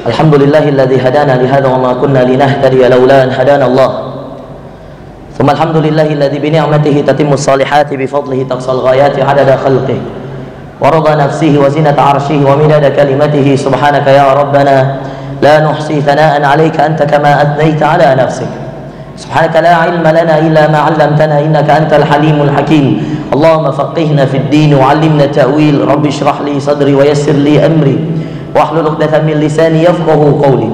Alhamdulillahilladzi hadana lihadza wa ma kunna linahtadiya laula an hadana Allah. Tsumma alhamdulillahilladzi bi ni'matihi tatimmus salihati bi fadlihi taqsal ghayati 'adada khalqihi wa rida nafsihi wa zinata 'arshihi wa midada kalimatihi. Subhanaka ya rabbana la nuhsi thana'an 'alaika anta kama athnayta 'ala nafsik. Subhanaka la 'ilma lana illa ma 'allamtana innaka antal halimul hakim. Allahumma faqihna fid din wa 'allimna ta'wil. Rabbi shrah li sadri wa yassir li amri wahlul 'uqdatam min lisani yafqahu qawli.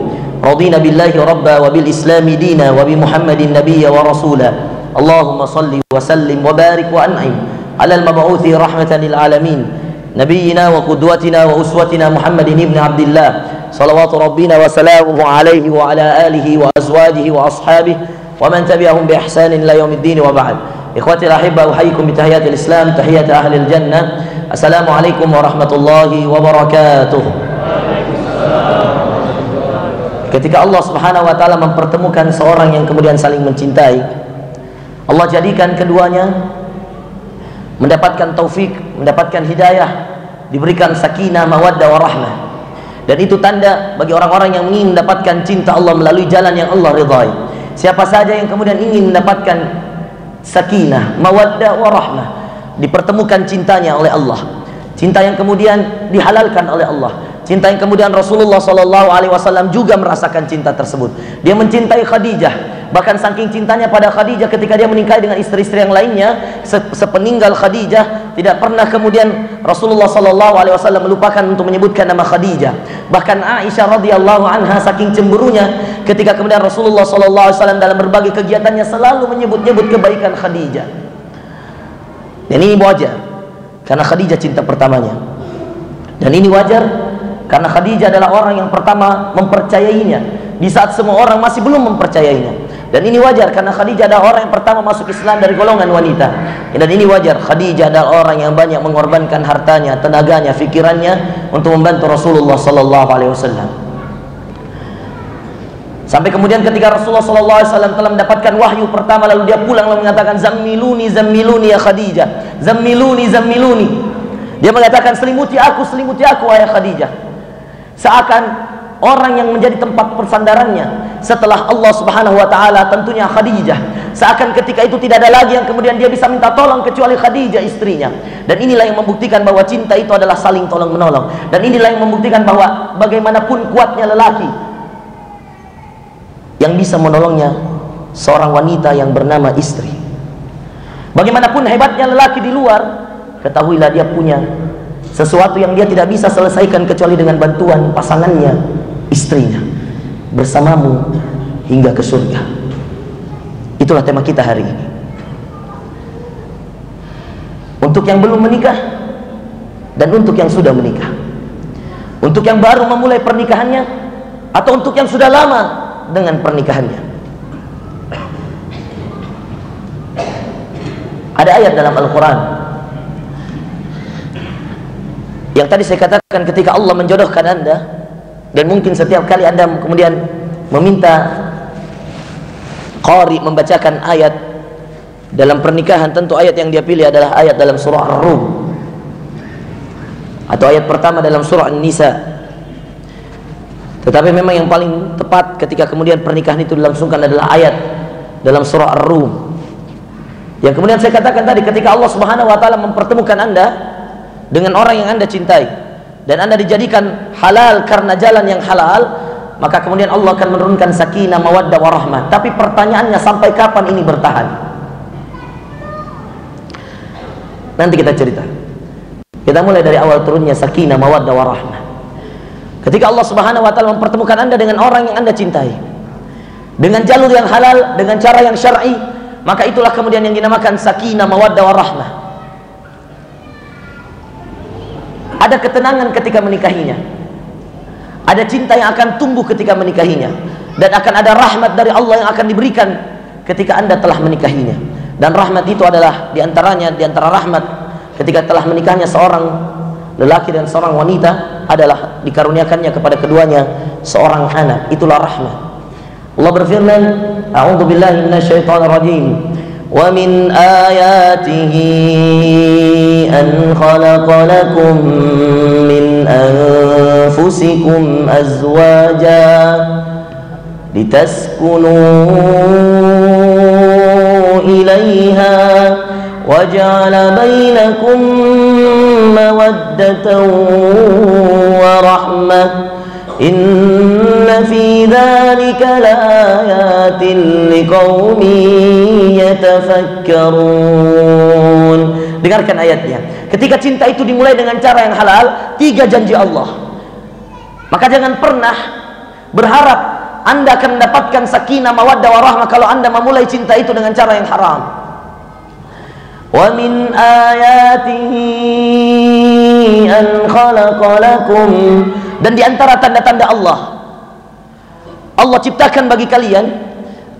Radina billahi rabba wa bil islami dina wa bi Muhammadin nabiyya wa rasula. Allahumma salli wa sallim wa barik wa an'im ala al-mab'uthi rahmatan lil alamin nabiyyina wa qudwatina wa uswatina Muhammadin ibn Abdillah salawatu rabbina wa salamuhu alaihi wa ala alihi wa azwajihi wa ashabihi wa man tabi'ahum bi ihsanin ila yaumiddin wa ba'd. Ikhwati al-ahibba, uhayyikum bi tahiyatil Islam, tahiyat ahli al-jannah. Assalamualaikum warahmatullahi wabarakatuh. Ketika Allah Subhanahu wa taala mempertemukan seorang yang kemudian saling mencintai, Allah jadikan keduanya mendapatkan taufik, mendapatkan hidayah, diberikan sakinah, mawaddah, warahmah. Dan itu tanda bagi orang-orang yang ingin mendapatkan cinta Allah melalui jalan yang Allah ridhai. Siapa saja yang kemudian ingin mendapatkan sakinah, mawaddah, warahmah, dipertemukan cintanya oleh Allah, cinta yang kemudian dihalalkan oleh Allah, cinta yang kemudian Rasulullah SAW juga merasakan cinta tersebut. Dia mencintai Khadijah, bahkan saking cintanya pada Khadijah ketika dia menikahi dengan istri-istri yang lainnya, sepeninggal Khadijah tidak pernah kemudian Rasulullah SAW melupakan untuk menyebutkan nama Khadijah. Bahkan Aisyah radhiyallahu anha saking cemburunya ketika kemudian Rasulullah SAW dalam berbagai kegiatannya selalu menyebut-nyebut kebaikan Khadijah. Dan ini wajar karena Khadijah cinta pertamanya, dan ini wajar karena Khadijah adalah orang yang pertama mempercayainya di saat semua orang masih belum mempercayainya. Dan ini wajar karena Khadijah adalah orang yang pertama masuk Islam dari golongan wanita. Dan ini wajar, Khadijah adalah orang yang banyak mengorbankan hartanya, tenaganya, fikirannya untuk membantu Rasulullah SAW. Sampai kemudian ketika Rasulullah SAW telah mendapatkan wahyu pertama, lalu dia pulang lalu mengatakan, zammiluni, zammiluni ya Khadijah, zammiluni, zammiluni. Dia mengatakan, selimuti aku wahai Khadijah. Seakan orang yang menjadi tempat persandarannya setelah Allah Subhanahu wa taala tentunya Khadijah, seakan ketika itu tidak ada lagi yang kemudian dia bisa minta tolong kecuali Khadijah istrinya. Dan inilah yang membuktikan bahwa cinta itu adalah saling tolong menolong. Dan inilah yang membuktikan bahwa bagaimanapun kuatnya lelaki, yang bisa menolongnya seorang wanita yang bernama istri. Bagaimanapun hebatnya lelaki di luar, ketahuilah dia punya sesuatu yang dia tidak bisa selesaikan kecuali dengan bantuan pasangannya, istrinya. Bersamamu hingga ke surga. Itulah tema kita hari ini. Untuk yang belum menikah dan untuk yang sudah menikah, untuk yang baru memulai pernikahannya atau untuk yang sudah lama dengan pernikahannya. Ada ayat dalam Al-Quran yang tadi saya katakan, ketika Allah menjodohkan Anda, dan mungkin setiap kali Anda kemudian meminta qari membacakan ayat dalam pernikahan, tentu ayat yang dia pilih adalah ayat dalam surah Ar-Rum atau ayat pertama dalam surah An-Nisa. Tetapi memang yang paling tepat ketika kemudian pernikahan itu dilangsungkan adalah ayat dalam surah Ar-Rum, yang kemudian saya katakan tadi, ketika Allah Subhanahu wa taala mempertemukan Anda dengan orang yang Anda cintai dan Anda dijadikan halal karena jalan yang halal, maka kemudian Allah akan menurunkan sakinah, mawaddah, warahmah. Tapi pertanyaannya, sampai kapan ini bertahan? Nanti kita cerita. Kita mulai dari awal turunnya sakinah, mawaddah, warahmah. Ketika Allah Subhanahu wa taala mempertemukan Anda dengan orang yang Anda cintai dengan jalur yang halal, dengan cara yang syar'i, maka itulah kemudian yang dinamakan sakinah, mawaddah, warahmah. Ada ketenangan ketika menikahinya, ada cinta yang akan tumbuh ketika menikahinya, dan akan ada rahmat dari Allah yang akan diberikan ketika Anda telah menikahinya. Dan rahmat itu adalah diantaranya, diantara rahmat ketika telah menikahnya seorang lelaki dan seorang wanita adalah dikaruniakannya kepada keduanya seorang anak. Itulah rahmat. Allah berfirman, a'udzu billahi minasyaitonir rajim, wa min ayatihi an khalaqa lakum min anfusikum أنفسكم أزواجا لتسكنوا إليها وجعل بينكم مودة ورحمة إن في ذلك لآيات لقوم يتفكرون. Dengarkan ayatnya. Ketika cinta itu dimulai dengan cara yang halal, 3 janji Allah. Maka jangan pernah berharap Anda akan mendapatkan sakinah, mawaddah, warahmah kalau Anda memulai cinta itu dengan cara yang haram. Wa min ayatihi an khalaqa lakum, dan di antara tanda-tanda Allah ciptakan bagi kalian,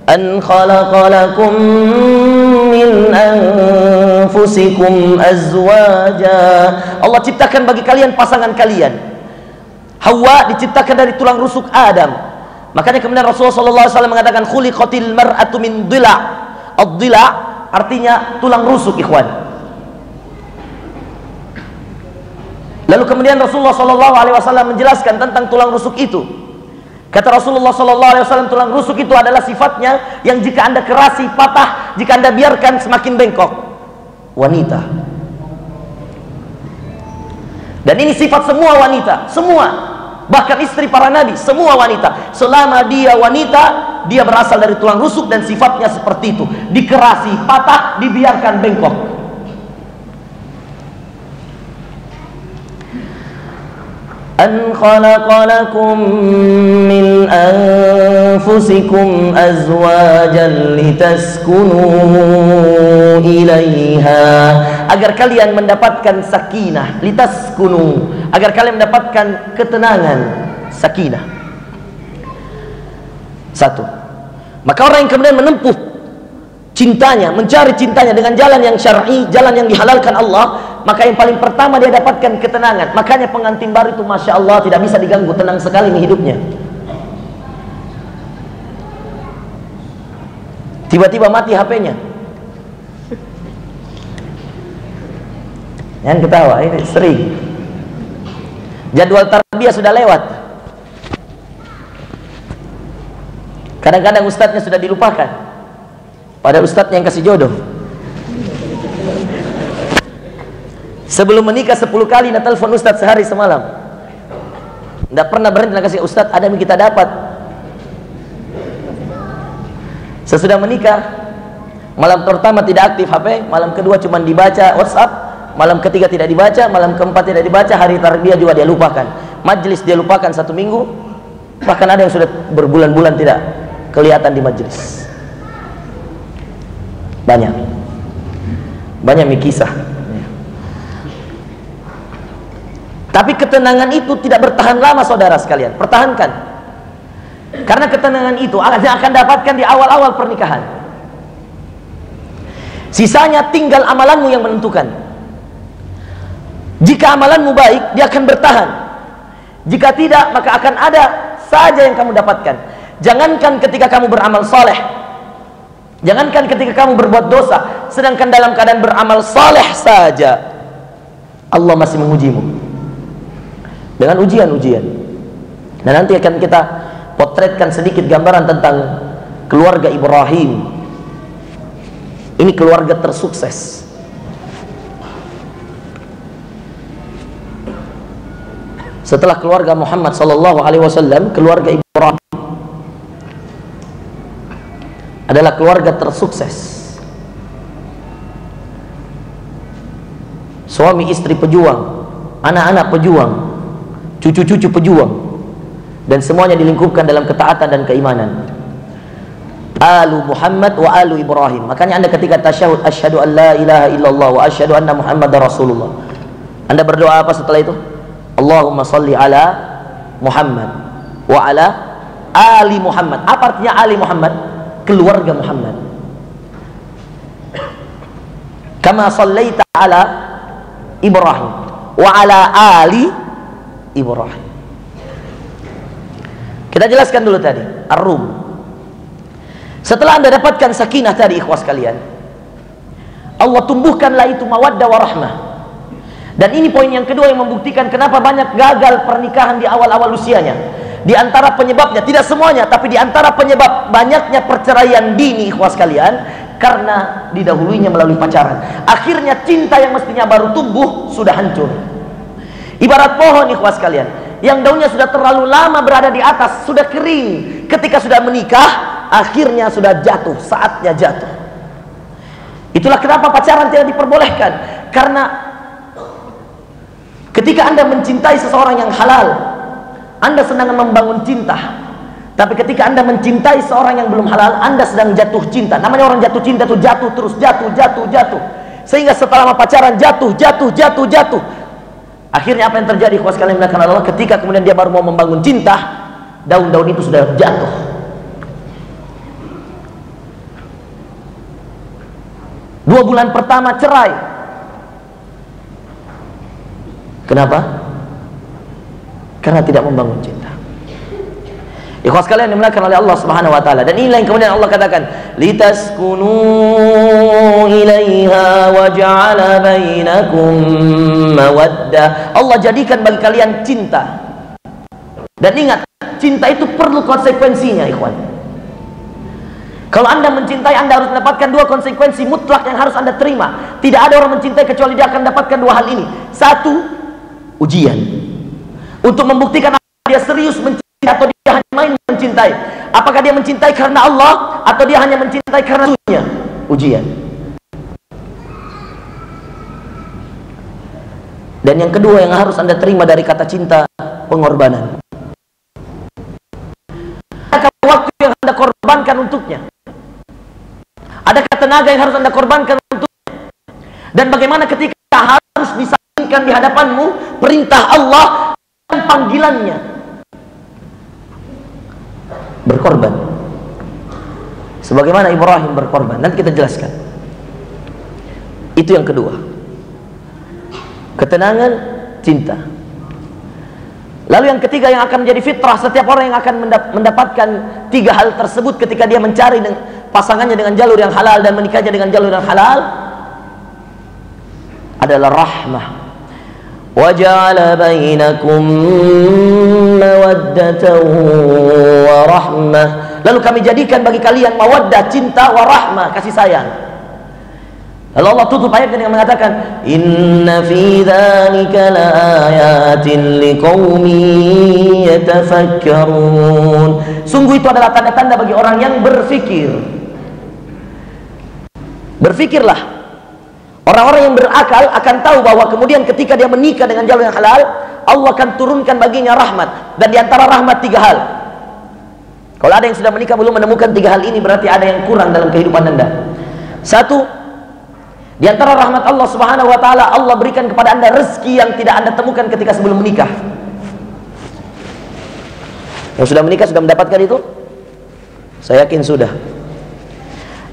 an khalaqa lakum min anfusikum azwaja, Allah ciptakan bagi kalian pasangan kalian. Hawa diciptakan dari tulang rusuk Adam. Makanya kemudian Rasulullah SAW mengatakan khuliqatil mar'atu min dhila'. Ad-dhila' artinya tulang rusuk, ikhwan. Lalu kemudian Rasulullah SAW menjelaskan tentang tulang rusuk itu. Kata Rasulullah SAW, tulang rusuk itu adalah sifatnya yang jika Anda kerasi, patah, jika Anda biarkan semakin bengkok. Wanita. Dan ini sifat semua wanita, semua. Bahkan istri para nabi, semua wanita. Selama dia wanita, dia berasal dari tulang rusuk dan sifatnya seperti itu. Dikerasi, patah, dibiarkan bengkok. An khalaqa lakum min anfusikum azwajan litaskunu ilaiha, agar kalian mendapatkan sakinah, litaskunu, agar kalian mendapatkan ketenangan, sakinah. Satu. Maka orang yang kemudian menempuh cintanya, mencari cintanya dengan jalan yang syar'i, jalan yang dihalalkan Allah, maka yang paling pertama dia dapatkan ketenangan. Makanya pengantin baru itu Masya Allah tidak bisa diganggu, tenang sekali nih hidupnya. Tiba-tiba mati HP-nya. Jangan ketawa, ini sering. Jadwal tarbiyah sudah lewat. Kadang-kadang ustadznya sudah dilupakan, pada ustadznya yang kasih jodoh. Sebelum menikah 10 kali nak telepon ustadz sehari semalam. Tidak pernah berhenti nak kasih ustadz, ada yang kita dapat. Sesudah menikah, malam pertama tidak aktif HP, malam kedua cuma dibaca WhatsApp, malam ketiga tidak dibaca, malam keempat tidak dibaca, hari tarbiyah juga dia lupakan, majelis dia lupakan 1 minggu, bahkan ada yang sudah berbulan-bulan tidak kelihatan di majelis. Banyak kisah. Tapi ketenangan itu tidak bertahan lama, saudara sekalian. Pertahankan, karena ketenangan itu akan dapatkan di awal-awal pernikahan. Sisanya tinggal amalanmu yang menentukan. Jika amalanmu baik, dia akan bertahan. Jika tidak, maka akan ada saja yang kamu dapatkan. Jangankan ketika kamu beramal soleh, jangankan ketika kamu berbuat dosa, sedangkan dalam keadaan beramal soleh saja Allah masih mengujimu dengan ujian-ujian. Nah, nanti akan kita potretkan sedikit gambaran tentang keluarga Ibrahim. Ini keluarga tersukses. Setelah keluarga Muhammad SAW, keluarga Ibrahim adalah keluarga tersukses. Suami istri pejuang, anak-anak pejuang, cucu-cucu pejuang, dan semuanya dilingkupkan dalam ketaatan dan keimanan. Alu Muhammad wa alu Ibrahim. Makanya Anda ketika tasyahud asyhadu an la ilaha illallah wa asyhadu anna Muhammadar Rasulullah, Anda berdoa apa setelah itu? Allahumma salli ala Muhammad wa ala ali Muhammad. Apa artinya ali Muhammad? Keluarga Muhammad. Kama sallaita ala Ibrahim wa ala ali Ibrahim. Kita jelaskan dulu tadi Ar-Rum. Setelah Anda dapatkan sakinah tadi, ikhwas kalian, Allah tumbuhkanlah itu mawaddah warahmah. Dan ini poin yang kedua yang membuktikan kenapa banyak gagal pernikahan di awal-awal usianya. Di antara penyebabnya, tidak semuanya, tapi di antara penyebab banyaknya perceraian dini, ikhwas sekalian, karena didahulunya melalui pacaran. Akhirnya cinta yang mestinya baru tumbuh sudah hancur. Ibarat pohon, ikhwas sekalian, yang daunnya sudah terlalu lama berada di atas, sudah kering. Ketika sudah menikah, akhirnya sudah jatuh, saatnya jatuh. Itulah kenapa pacaran tidak diperbolehkan. Karena ketika Anda mencintai seseorang yang halal, Anda sedang membangun cinta. Tapi ketika Anda mencintai seorang yang belum halal, Anda sedang jatuh cinta. Namanya orang jatuh cinta itu jatuh terus, jatuh. Sehingga setelah pacaran jatuh. Akhirnya apa yang terjadi, ikhwas sekalian dimuliakan Allah, ketika kemudian dia baru mau membangun cinta, daun-daun itu sudah jatuh. Dua bulan pertama cerai. Kenapa? Karena tidak membangun cinta. Ikhwas sekalian dimuliakan oleh Allah Subhanahu wa taala. Dan inilah yang kemudian Allah katakan, litaskunu ilaiha wa ja'ala bainakum mawaddah. Allah jadikan bagi kalian cinta. Dan ingat, cinta itu perlu konsekuensinya, ikhwan. Kalau Anda mencintai, Anda harus mendapatkan dua konsekuensi mutlak yang harus Anda terima. Tidak ada orang mencintai kecuali dia akan mendapatkan dua hal ini. Satu, ujian. Untuk membuktikan dia serius mencintai atau dia hanya main mencintai. Apakah dia mencintai karena Allah atau dia hanya mencintai karena dunia? Ujian. Dan yang kedua yang harus Anda terima dari kata cinta, pengorbanan. Adakah waktu yang Anda korbankan untuknya? Adakah tenaga yang harus Anda korbankan untuknya? Dan bagaimana ketika harus disandingkan di hadapanmu perintah Allah dan panggilannya? Berkorban. Sebagaimana Ibrahim berkorban. Nanti kita jelaskan. Itu yang kedua. Ketenangan, cinta. Lalu yang ketiga yang akan menjadi fitrah setiap orang yang akan mendapatkan tiga hal tersebut ketika dia mencari pasangannya dengan jalur yang halal dan menikahnya dengan jalur yang halal adalah rahmah. Wa ja'ala bainakum mawaddatan wa rahmah. Lalu kami jadikan bagi kalian mawaddah, cinta, wa rahmah, kasih sayang. Lalu Allah tutup ayat dengan mengatakan, inna fi dzalika laayatin liqaumin yatafakkarun. Sungguh itu adalah tanda-tanda bagi orang yang berfikir. Berfikirlah. Orang-orang yang berakal akan tahu bahwa kemudian ketika dia menikah dengan jalur yang halal, Allah akan turunkan baginya rahmat. Dan diantara rahmat tiga hal. Kalau ada yang sudah menikah belum menemukan tiga hal ini, berarti ada yang kurang dalam kehidupan Anda. Satu, di antara rahmat Allah Subhanahu wa taala, Allah berikan kepada Anda rezeki yang tidak Anda temukan ketika sebelum menikah. Yang sudah menikah sudah mendapatkan itu? Saya yakin sudah.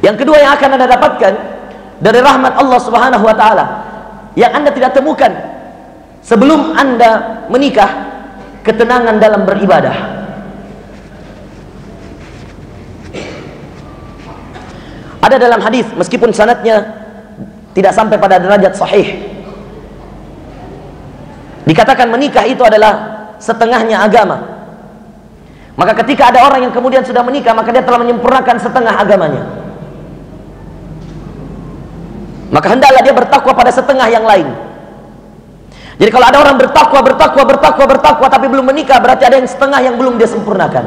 Yang kedua yang akan Anda dapatkan dari rahmat Allah Subhanahu wa taala yang Anda tidak temukan sebelum Anda menikah, ketenangan dalam beribadah. Ada dalam hadis, meskipun sanadnya tidak sampai pada derajat sahih, dikatakan menikah itu adalah setengahnya agama. Maka ketika ada orang yang kemudian sudah menikah, maka dia telah menyempurnakan setengah agamanya. Maka hendaklah dia bertakwa pada setengah yang lain. Jadi kalau ada orang bertakwa tapi belum menikah, berarti ada yang setengah yang belum dia sempurnakan.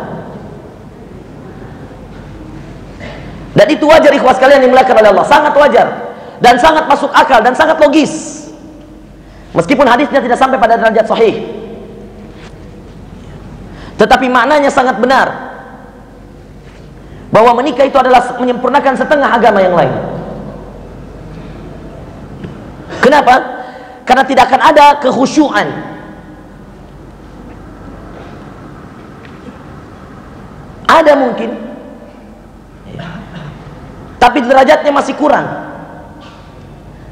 Dan itu wajar, ikhwas kalian yang dimuliakan oleh Allah, sangat wajar dan sangat masuk akal dan sangat logis. Meskipun hadisnya tidak sampai pada derajat sahih, tetapi maknanya sangat benar bahwa menikah itu adalah menyempurnakan setengah agama yang lain. Kenapa? Karena tidak akan ada kekhusyuan. Ada mungkin, tapi derajatnya masih kurang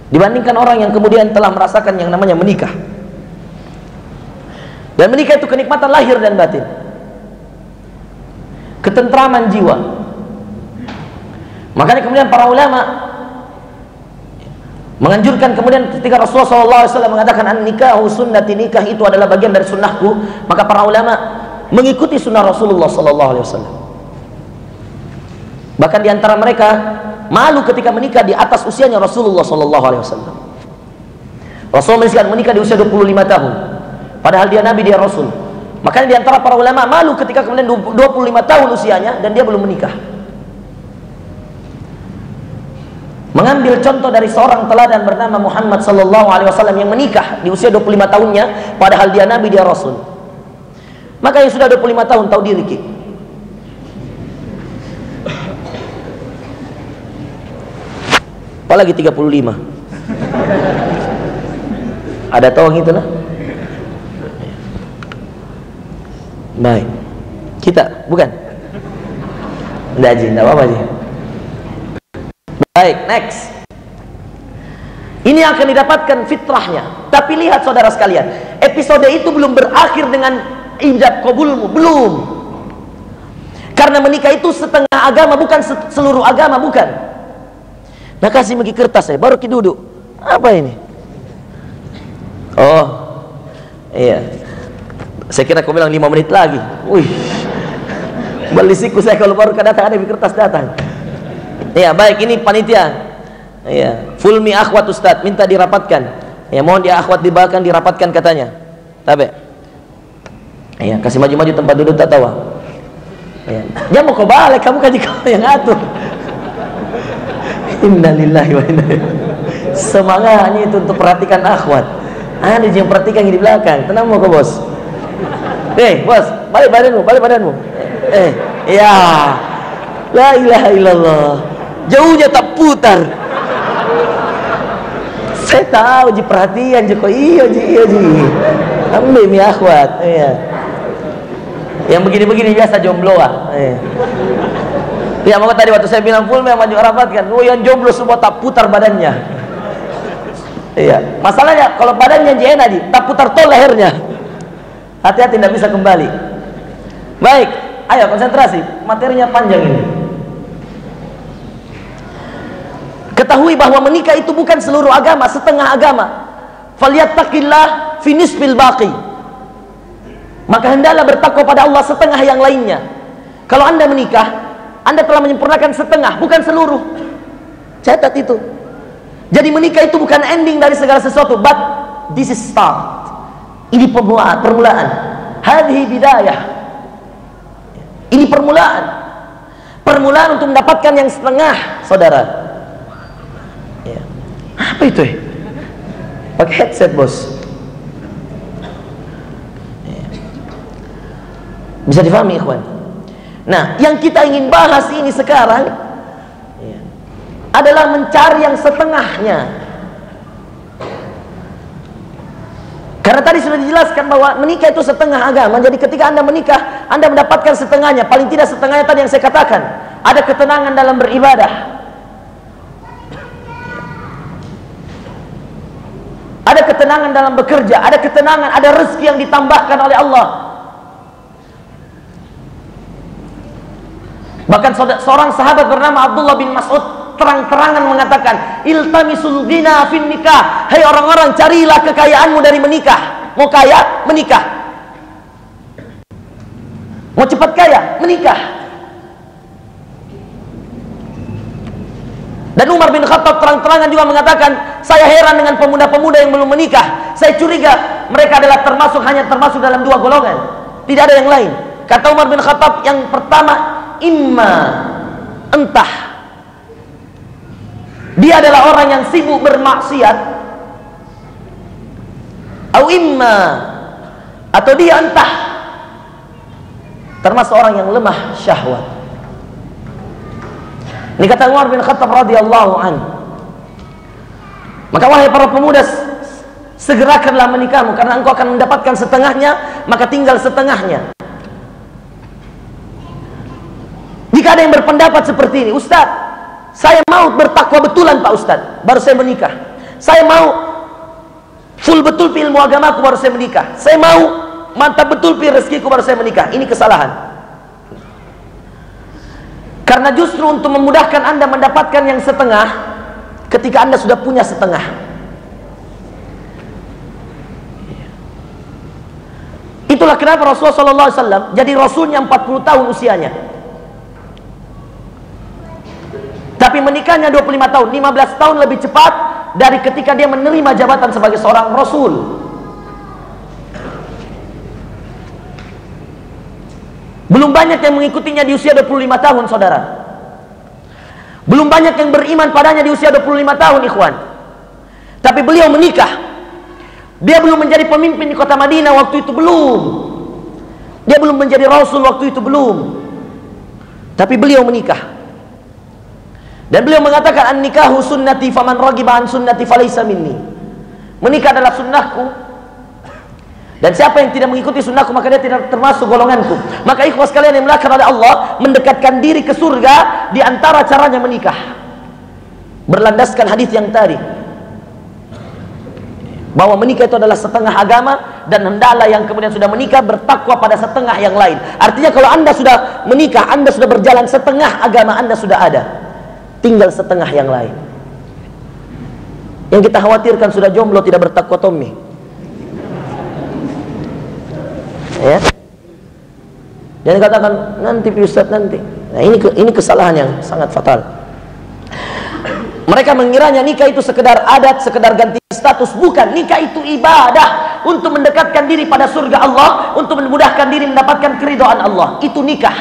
dibandingkan orang yang kemudian telah merasakan yang namanya menikah. Dan menikah itu kenikmatan lahir dan batin, ketentraman jiwa. Makanya kemudian para ulama Menganjurkan kemudian ketika Rasulullah SAW mengatakan an-nikahu sunnati, nikah itu adalah bagian dari sunnahku, maka para ulama mengikuti sunnah Rasulullah SAW. Bahkan diantara mereka malu ketika menikah di atas usianya Rasulullah SAW. Rasulullah menikah di usia 25 tahun, padahal dia Nabi, dia Rasul. Makanya diantara para ulama malu ketika kemudian 25 tahun usianya dan dia belum menikah. Mengambil contoh dari seorang teladan bernama Muhammad sallallahu alaihi wasallam yang menikah di usia 25 tahunnya padahal dia Nabi, dia Rasul. Maka yang sudah 25 tahun tahu diri ki. Apalagi 35. Ada tahu gitu nah? Baik. Kita bukan? Enggak Ji, enggak apa-apa Ji. Baik, next. Ini akan didapatkan fitrahnya. Tapi lihat saudara sekalian, episode itu belum berakhir dengan ijab kabulmu, belum. Karena menikah itu setengah agama, bukan seluruh agama, bukan. Nah, kasih bagi kertas saya, baru kita duduk. Apa ini? Oh, iya. Saya kira kau bilang 5 menit lagi. Wih, balisiku saya kalau baru datang ada di kertas datang. Ya baik, ini panitia. Ya, fulmi akhwat Ustaz, minta dirapatkan. Ya mohon dia akhwat dibawakan, dirapatkan katanya. Tabe. Ya kasih maju-maju tempat duduk tak tahu. Ya, dia mau kau balik, kamu kan kau yang ngatur. Innalillahi wa inna ilaihi. Semangatnya itu untuk perhatikan akhwat. Ada yang perhatikan di belakang. Tenang mau kau bos. Bos, balik badanmu, balik badanmu. Ya. La ilaha illallah. Jauhnya tak putar. Saya tahu ji perhatian ji kok iya ji. Ambil mi akhwat. Iya. Yang begini-begini biasa jomblo ah. Iya. Ya maka tadi waktu saya bilang full memang maju rapatkan. Oh yang jomblo semua tak putar badannya. Iya. Masalahnya kalau badannya jena ji tak putar tol lehernya. Hati-hati tidak bisa kembali. Baik, ayo konsentrasi. Materinya panjang ini. Ketahui bahwa menikah itu bukan seluruh agama, setengah agama. Falyattaqillah fi nisfil baqi. Maka hendaklah bertakwa pada Allah setengah yang lainnya. Kalau Anda menikah, Anda telah menyempurnakan setengah, bukan seluruh. Catat itu. Jadi menikah itu bukan ending dari segala sesuatu, but this is start. Ini permulaan. Hadhihi bidayah. Ini permulaan. Permulaan untuk mendapatkan yang setengah, saudara. Ya. Apa itu ya? Pakai headset bos. Ya. Bisa difahami ikhwan. Nah, yang kita ingin bahas ini sekarang ya, adalah mencari yang setengahnya. Karena tadi sudah dijelaskan bahwa menikah itu setengah agama. Jadi ketika Anda menikah, Anda mendapatkan setengahnya. Paling tidak setengahnya tadi yang saya katakan. Ada ketenangan dalam beribadah. Ada ketenangan dalam bekerja, ada ketenangan, ada rezeki yang ditambahkan oleh Allah. Bahkan seorang sahabat bernama Abdullah bin Mas'ud terang-terangan mengatakan, iltamisul ghina fin nikah. Hai orang-orang, carilah kekayaanmu dari menikah. Mau kaya, menikah. Mau cepat kaya, menikah. Dan Umar bin Khattab terang-terangan juga mengatakan, saya heran dengan pemuda-pemuda yang belum menikah. Saya curiga mereka adalah hanya termasuk dalam 2 golongan. Tidak ada yang lain. Kata Umar bin Khattab, yang pertama, entah dia adalah orang yang sibuk bermaksiat, atau dia entah termasuk orang yang lemah syahwat. Ini kata Umar bin Khattab radhiyallahu anhu. Maka wahai para pemuda, segerakanlah menikahmu, karena engkau akan mendapatkan setengahnya, maka tinggal setengahnya. Jika ada yang berpendapat seperti ini, Ustaz, saya mau bertakwa betulan Pak Ustaz, baru saya menikah. Saya mau full betul ilmu agamaku, baru saya menikah. Saya mau mantap betul rezekiku, baru saya menikah. Ini kesalahan. Karena justru untuk memudahkan Anda mendapatkan yang setengah, ketika Anda sudah punya setengah. Itulah kenapa Rasulullah SAW jadi Rasulnya 40 tahun usianya, tapi menikahnya 25 tahun, 15 tahun lebih cepat dari ketika dia menerima jabatan sebagai seorang Rasul. Belum banyak yang mengikutinya di usia 25 tahun, saudara. Belum banyak yang beriman padanya di usia 25 tahun, ikhwan. Tapi beliau menikah. Dia belum menjadi pemimpin di kota Madinah waktu itu, belum. Dia belum menjadi Rasul waktu itu, belum. Tapi beliau menikah. Dan beliau mengatakan, an-nikahu sunnati faman ragiba an sunnati falaysa minni. Menikah adalah sunnahku, dan siapa yang tidak mengikuti sunnahku maka dia tidak termasuk golonganku. Maka ikhwas sekalian yang dimuliakan oleh Allah, mendekatkan diri ke surga di antara caranya menikah, berlandaskan hadis yang tadi, bahwa menikah itu adalah setengah agama, dan hendaklah yang kemudian sudah menikah bertakwa pada setengah yang lain. Artinya kalau Anda sudah menikah, Anda sudah berjalan setengah agama Anda sudah ada, tinggal setengah yang lain. Yang kita khawatirkan sudah jomblo tidak bertakwa Tommy, ya. Jangan katakan nanti Ustaz nanti. Nah, ini kesalahan yang sangat fatal. Mereka mengiranya nikah itu sekedar adat, sekedar ganti status. Bukan, nikah itu ibadah untuk mendekatkan diri pada surga Allah, untuk memudahkan diri mendapatkan keridhaan Allah. Itu nikah.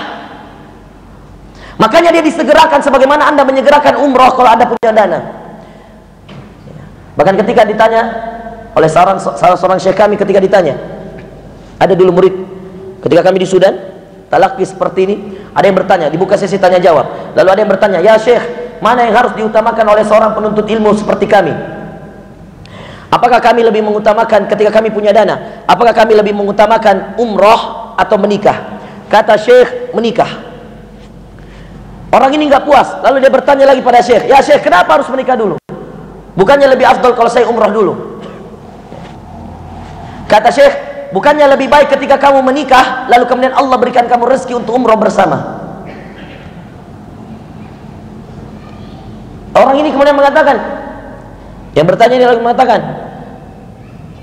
Makanya dia disegerakan sebagaimana Anda menyegerakan umroh kalau Anda punya dana. Bahkan ketika ditanya oleh salah seorang syekh kami, ketika ditanya, ada dulu murid ketika kami di Sudan, talaki seperti ini, ada yang bertanya, dibuka sesi tanya jawab. Lalu ada yang bertanya, ya syekh, mana yang harus diutamakan oleh seorang penuntut ilmu seperti kami? Apakah kami lebih mengutamakan ketika kami punya dana? Apakah kami lebih mengutamakan umroh atau menikah? Kata syekh, menikah. Orang ini nggak puas, lalu dia bertanya lagi pada syekh, ya syekh, kenapa harus menikah dulu? Bukannya lebih afdal kalau saya umroh dulu? Kata syekh, bukannya lebih baik ketika kamu menikah lalu kemudian Allah berikan kamu rezeki untuk umroh bersama? Orang ini kemudian mengatakan, yang bertanya ini lagi mengatakan,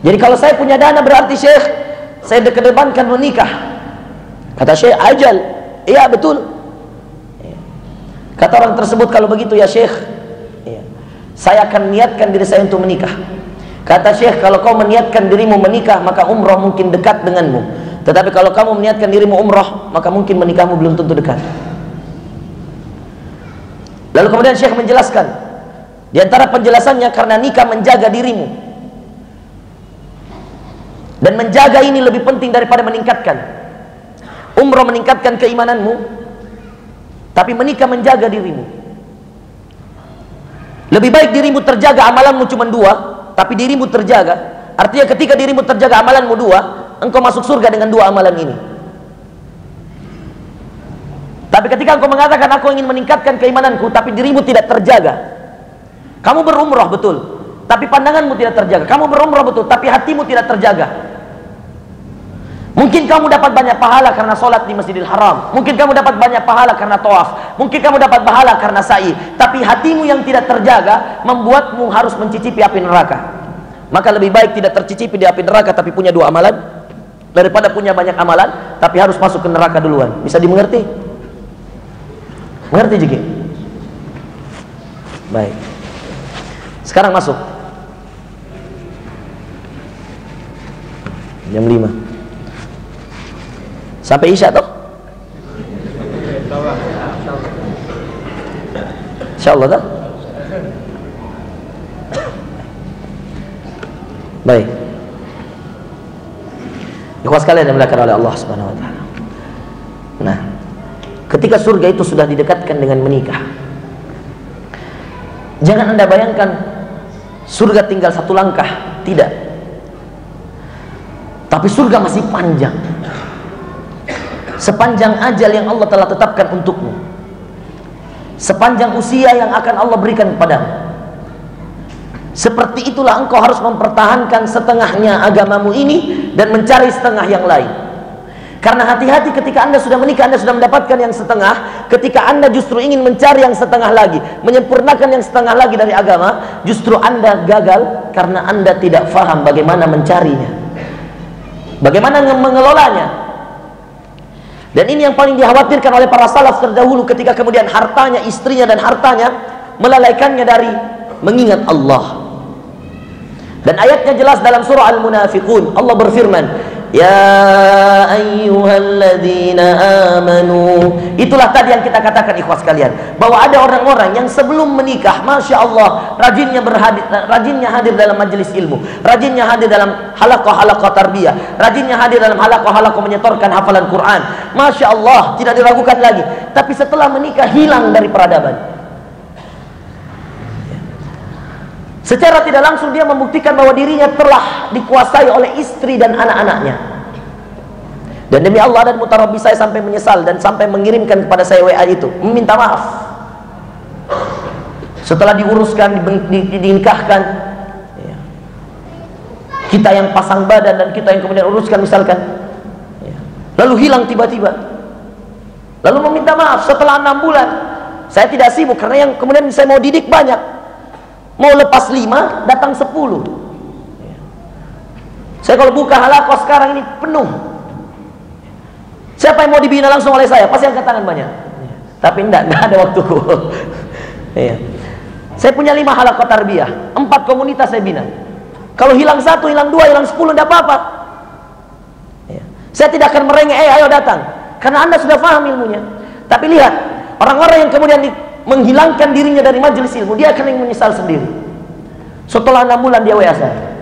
jadi kalau saya punya dana berarti syekh saya kedepankan menikah. Kata syekh, ajal, iya betul. Kata orang tersebut, kalau begitu ya syekh, saya akan niatkan diri saya untuk menikah. Kata syekh, kalau kau meniatkan dirimu menikah maka umroh mungkin dekat denganmu, tetapi kalau kamu meniatkan dirimu umroh maka mungkin menikahmu belum tentu dekat. Lalu kemudian syekh menjelaskan, di antara penjelasannya, karena nikah menjaga dirimu, dan menjaga ini lebih penting daripada meningkatkan. Umroh meningkatkan keimananmu, tapi menikah menjaga dirimu. Lebih baik dirimu terjaga, amalanmu cuma 2, tapi dirimu terjaga. Artinya ketika dirimu terjaga, amalanmu 2, engkau masuk surga dengan 2 amalan ini. Tapi ketika engkau mengatakan aku ingin meningkatkan keimananku, tapi dirimu tidak terjaga, kamu berumrah betul, tapi pandanganmu tidak terjaga. Kamu berumrah betul, tapi hatimu tidak terjaga. Mungkin kamu dapat banyak pahala karena sholat di Masjidil Haram, mungkin kamu dapat banyak pahala karena tawaf, mungkin kamu dapat pahala karena sa'i, tapi hatimu yang tidak terjaga membuatmu harus mencicipi api neraka. Maka lebih baik tidak tercicipi di api neraka tapi punya 2 amalan, daripada punya banyak amalan tapi harus masuk ke neraka duluan. Bisa dimengerti? Mengerti Jiki? Baik. Sekarang masuk jam 5 sampai isya toh? Insyaallah toh? Baik. Ikhwas sekalian yang dimuliakan oleh Allah Subhanahu wa taala. Nah, ketika surga itu sudah didekatkan dengan menikah, jangan Anda bayangkan surga tinggal 1 langkah, tidak. Tapi surga masih panjang, sepanjang ajal yang Allah telah tetapkan untukmu, sepanjang usia yang akan Allah berikan kepadamu. Seperti itulah engkau harus mempertahankan setengahnya agamamu ini dan mencari setengah yang lain. Karena hati-hati ketika Anda sudah menikah, Anda sudah mendapatkan yang setengah. Ketika Anda justru ingin mencari yang setengah lagi, menyempurnakan yang setengah lagi dari agama, justru Anda gagal karena Anda tidak faham bagaimana mencarinya, bagaimana mengelolanya. Dan ini yang paling dikhawatirkan oleh para salaf terdahulu, ketika kemudian hartanya, istrinya dan hartanya melalaikannya dari mengingat Allah. Dan ayatnya jelas dalam surah Al-Munafiqun. Allah berfirman, ya ayyuhalladzina amanu. Itulah tadi yang kita katakan, ikhwas sekalian, bahwa ada orang-orang yang sebelum menikah, Masya Allah, rajinnya hadir dalam majelis ilmu, rajinnya hadir dalam halaqah-halaqah tarbiyah, rajinnya hadir dalam halaqah-halaqah menyetorkan hafalan Quran, Masya Allah, tidak diragukan lagi. Tapi setelah menikah hilang dari peradaban. Secara tidak langsung dia membuktikan bahwa dirinya telah dikuasai oleh istri dan anak-anaknya. Dan demi Allah dan Mutarabbi, saya sampai menyesal dan sampai mengirimkan kepada saya WA itu, meminta maaf. Setelah diuruskan, dinikahkan, kita yang pasang badan dan kita yang kemudian uruskan misalkan, lalu hilang tiba-tiba, lalu meminta maaf setelah 6 bulan. Saya tidak sibuk karena yang kemudian saya mau didik banyak. Mau lepas 5, datang 10. Saya kalau buka halaqah sekarang ini penuh. Siapa yang mau dibina langsung oleh saya? Pasti angkat tangan banyak. Tapi enggak ada waktuku. Saya punya 5 halaqah tarbiyah, 4 komunitas saya bina. Kalau hilang 1, hilang 2, hilang 10, enggak apa-apa. Saya tidak akan merengek, ayo datang, karena Anda sudah paham ilmunya. Tapi lihat, orang-orang yang kemudian menghilangkan dirinya dari majelis ilmu, dia akan menyesal sendiri. Setelah 6 bulan dia WA saya,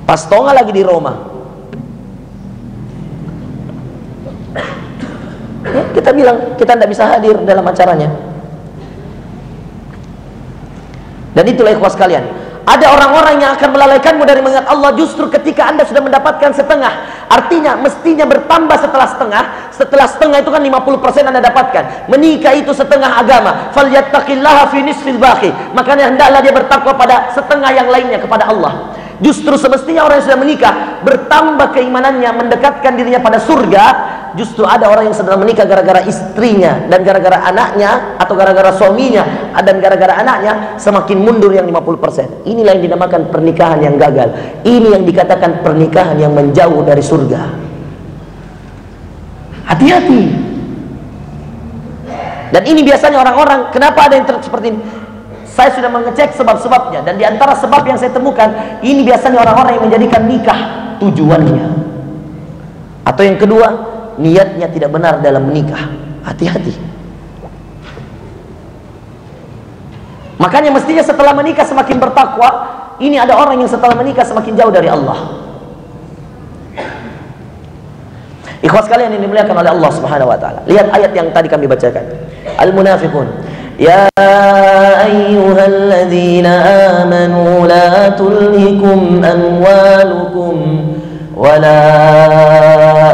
pas tonga lagi di Roma. Kita bilang kita tidak bisa hadir dalam acaranya. Dan itulah ikhwas sekalian, ada orang-orang yang akan melalaikanmu dari mengingat Allah justru ketika Anda sudah mendapatkan setengah. Artinya mestinya bertambah setelah setengah. Setelah setengah itu kan 50% Anda dapatkan. Menikah itu setengah agama. Falyattaqillaha fi nisfil baqi. Makanya hendaklah dia bertakwa pada setengah yang lainnya kepada Allah. Justru semestinya orang yang sudah menikah bertambah keimanannya, mendekatkan dirinya pada surga. Justru ada orang yang sedang menikah gara-gara istrinya dan gara-gara anaknya, atau gara-gara suaminya dan gara-gara anaknya, semakin mundur yang 50%. Inilah yang dinamakan pernikahan yang gagal. Ini yang dikatakan pernikahan yang menjauh dari surga. Hati-hati. Dan ini biasanya orang-orang, kenapa ada yang seperti ini? Saya sudah mengecek sebab-sebabnya, dan diantara sebab yang saya temukan, ini biasanya orang-orang yang menjadikan nikah tujuannya. Atau yang kedua, niatnya tidak benar dalam menikah. Hati-hati. Makanya mestinya setelah menikah semakin bertakwa. Ini ada orang yang setelah menikah semakin jauh dari Allah. Ikhwas kalian yang dimuliakan oleh Allah Subhanahu wa taala. Lihat ayat yang tadi kami bacakan. Al-Munafiqun. Ya ayyuhalladzina amanu la tulhikum amwalukum wala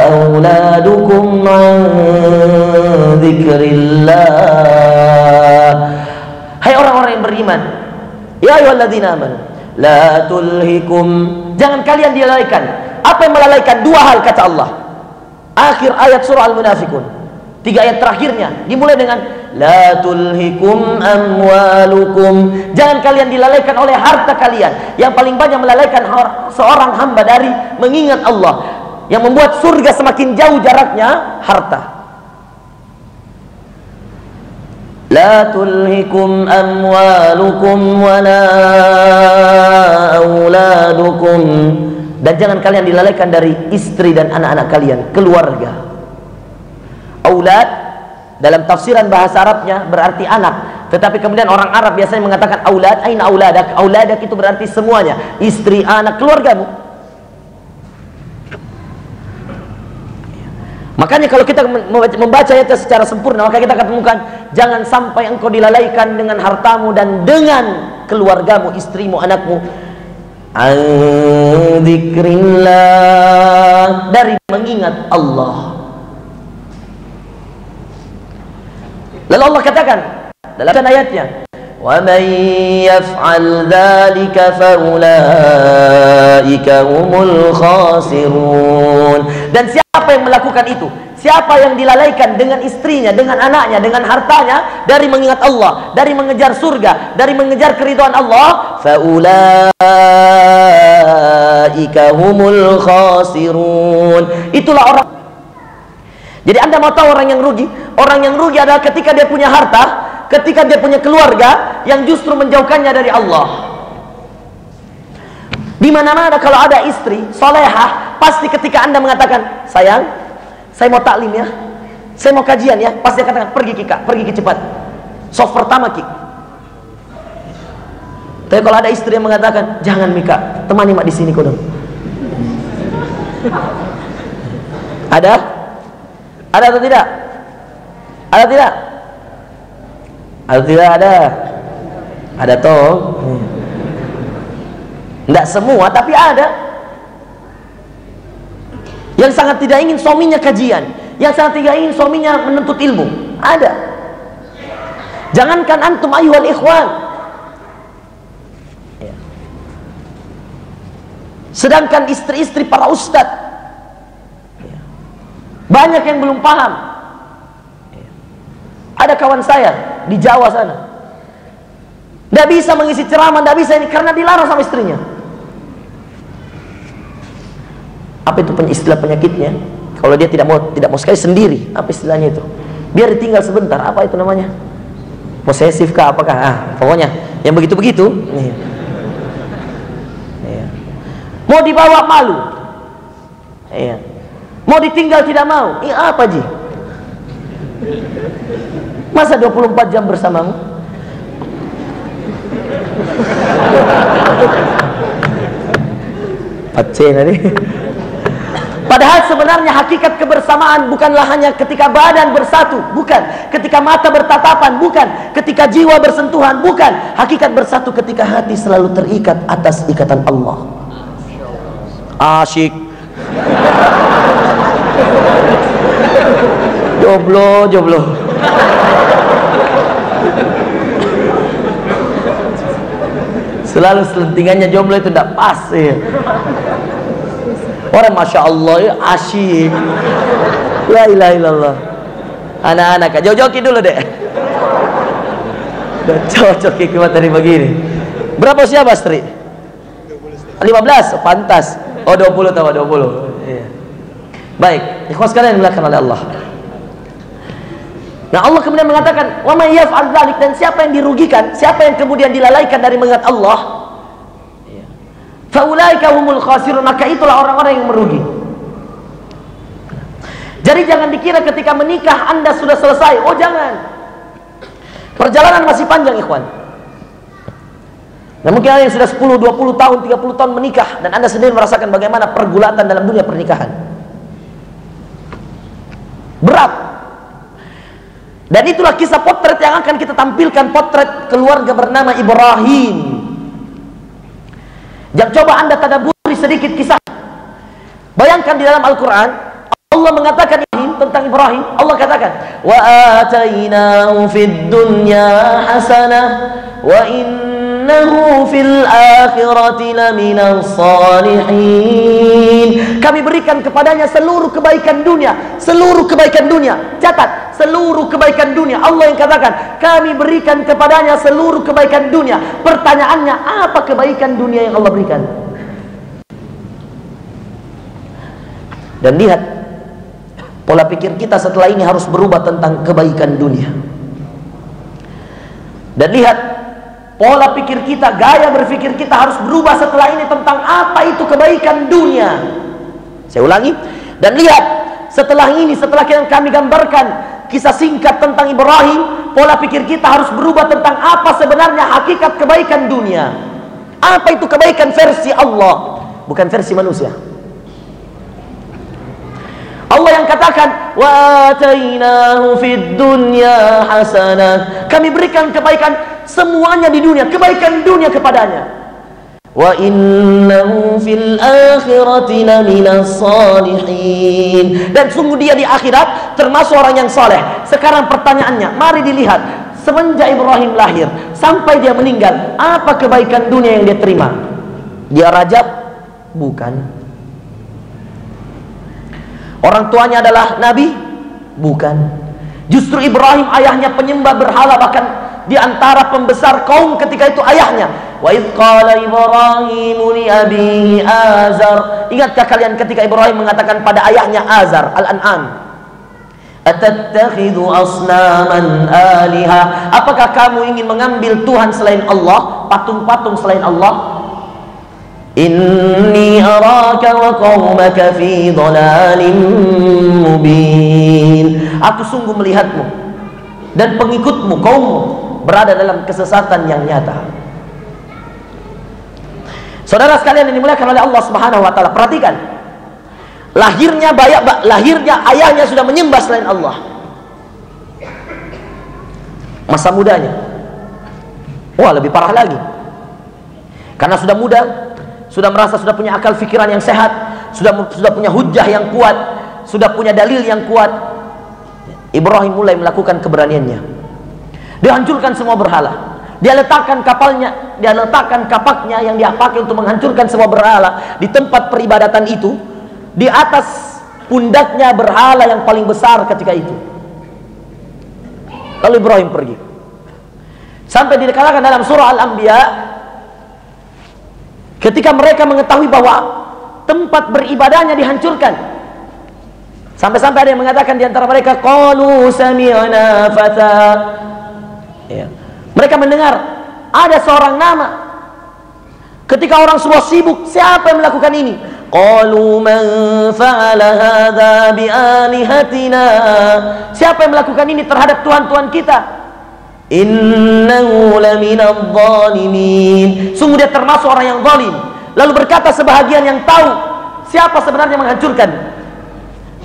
auladukum an dzikrillah. Hai orang-orang yang beriman, ya ayyuhalladzina amanu la tulhikum, jangan kalian dilalaikan. Apa yang melalaikan? 2 hal kata Allah. Akhir ayat surah Al-Munafiqun, 3 ayat terakhirnya dimulai dengan la tulhikum amwalukum. Jangan kalian dilalaikan oleh harta kalian. Yang paling banyak melalaikan seorang hamba dari mengingat Allah, yang membuat surga semakin jauh jaraknya, harta. La tulhikum amwalukum wala auladukum. Dan jangan kalian dilalaikan dari istri dan anak-anak kalian, keluarga. Aulad dalam tafsiran bahasa Arabnya berarti anak, tetapi kemudian orang Arab biasanya mengatakan aulad, aina auladak. Auladak itu berarti semuanya, istri, anak, keluargamu. Makanya kalau kita membaca ayatnya secara sempurna, maka kita akan temukan jangan sampai engkau dilalaikan dengan hartamu dan dengan keluargamu, istrimu, anakmu. An-dzikrillah, dari mengingat Allah. Lalu Allah katakan dalam ayatnya, wa man yaf'al dzalika fa ulaika humul khasirun. Dan siapa yang melakukan itu? Siapa yang dilalaikan dengan istrinya, dengan anaknya, dengan hartanya dari mengingat Allah, dari mengejar surga, dari mengejar keridhaan Allah, faulaika humul khasirun. Itulah orang. Jadi Anda mau tahu orang yang rugi? Orang yang rugi adalah ketika dia punya harta, ketika dia punya keluarga yang justru menjauhkannya dari Allah. Di mana-mana kalau ada istri solehah, pasti ketika Anda mengatakan, sayang, saya mau taklim ya, saya mau kajian ya, pasti dia katakan, pergi Kika, pergi ke cepat, soft pertama Kik. Tapi kalau ada istri yang mengatakan, jangan Mika, temani mak di sini kau dong. Ada? Ada atau tidak? Ada tidak? Ada tidak? Ada. Ada toh? Tidak semua, tapi ada. Yang sangat tidak ingin suaminya kajian, yang sangat tidak ingin suaminya menuntut ilmu, ada. Jangankan antum ayuhal ikhwan, sedangkan istri-istri para ustadz banyak yang belum paham. Ada kawan saya di Jawa sana, tidak bisa mengisi ceramah, tidak bisa ini karena dilarang sama istrinya. Apa itu istilah penyakitnya? Kalau dia tidak mau sekali sendiri, apa istilahnya itu? Biar ditinggal sebentar, apa itu namanya? Posesif kah? Apakah? Pokoknya yang begitu-begitu. Mau dibawa malu, mau ditinggal tidak mau. Apa Ji? Masa 24 jam bersamamu? Pace tadi. Padahal sebenarnya hakikat kebersamaan bukanlah hanya ketika badan bersatu, bukan. Ketika mata bertatapan, bukan. Ketika jiwa bersentuhan, bukan. Hakikat bersatu ketika hati selalu terikat atas ikatan Allah. Asyik. Joblo. Selalu selentingannya jomblo itu tidak pas ya. Orang Masya Allah ya, asyik. La ilaha illallah. Anak-anak joki dulu deh. Udah cocok kibat tadi begini. Berapa usia Bastri? 15, pantas. Oh 20 tahu 20 iya. Baik, ikhwas sekalian dimuliakan oleh Allah. Nah Allah kemudian mengatakan, wa may yaf'al dzalik, dan siapa yang dirugikan, siapa yang kemudian dilalaikan dari mengingat Allah, faulaika humul khasirun, maka itulah orang-orang yang merugi. Jadi jangan dikira ketika menikah Anda sudah selesai. Oh jangan, perjalanan masih panjang ikhwan. Nah mungkin ada yang sudah 10, 20 tahun, 30 tahun menikah, dan Anda sendiri merasakan bagaimana pergulatan dalam dunia pernikahan. Berat. Dan itulah kisah potret yang akan kita tampilkan, potret keluarga bernama Ibrahim. Jangan coba Anda tadabburi sedikit kisah. Bayangkan di dalam Al-Quran Allah mengatakan tentang Ibrahim. Allah katakan, wa atainahu fid dunya hasanah wa innahu fil akhirati laminas salihin. Kami berikan kepadanya seluruh kebaikan dunia, seluruh kebaikan dunia. Catat, seluruh kebaikan dunia. Allah yang katakan, kami berikan kepadanya seluruh kebaikan dunia. Pertanyaannya, apa kebaikan dunia yang Allah berikan? Dan lihat, pola pikir kita setelah ini harus berubah tentang kebaikan dunia. Dan lihat, pola pikir kita, gaya berpikir kita harus berubah setelah ini tentang apa itu kebaikan dunia. Saya ulangi. Dan lihat, setelah ini, setelah kami gambarkan kisah singkat tentang Ibrahim, pola pikir kita harus berubah tentang apa sebenarnya hakikat kebaikan dunia. Apa itu kebaikan versi Allah, bukan versi manusia. Allah yang katakan, wa atainahu fid dunya hasanah. Kami berikan kebaikan semuanya di dunia, kebaikan dunia kepadanya. Wa innahu fil akhirati laminas salihin. Dan sungguh dia di akhirat termasuk orang yang saleh. Sekarang pertanyaannya, mari dilihat, semenjak Ibrahim lahir sampai dia meninggal, apa kebaikan dunia yang dia terima? Dia raja? Bukan. Orang tuanya adalah nabi? Bukan. Justru Ibrahim ayahnya penyembah berhala, bahkan di antara pembesar kaum ketika itu ayahnya. Wa idh qala Ibrahim li abihi Azar. Ingatkah kalian ketika Ibrahim mengatakan pada ayahnya Azar, Al-An'am, atattakhidhu asnaman aliha, apakah kamu ingin mengambil Tuhan selain Allah, patung-patung selain Allah? Inni araka wa qaumaka fi dhalalim mubin, aku sungguh melihatmu dan pengikutmu, kaummu, berada dalam kesesatan yang nyata. Saudara sekalian yang dimuliakan oleh Allah Subhanahu wa taala, perhatikan. Lahirnya ayahnya sudah menyembah selain Allah. Masa mudanya, wah lebih parah lagi. Karena sudah muda, sudah merasa sudah punya akal fikiran yang sehat, sudah punya hujjah yang kuat, sudah punya dalil yang kuat. Ibrahim mulai melakukan keberaniannya. Dia hancurkan semua berhala. Dia letakkan kapalnya, dia letakkan kapaknya yang dia pakai untuk menghancurkan semua berhala di tempat peribadatan itu. Di atas pundaknya berhala yang paling besar ketika itu. Lalu Ibrahim pergi. Sampai dikatakan dalam surah Al-Anbiya, ketika mereka mengetahui bahwa tempat beribadahnya dihancurkan, sampai-sampai ada yang mengatakan di antara mereka, qalu sami'na fata, ya. Mereka mendengar ada seorang nama. Ketika orang semua sibuk, siapa yang melakukan ini? Qalu man fa'ala hadza bi alihatina, siapa yang melakukan ini terhadap Tuhan-Tuhan kita? Innahu laminadh dhalimin, sungguh dia termasuk orang yang zalim. Lalu berkata sebahagian yang tahu siapa sebenarnya menghancurkan.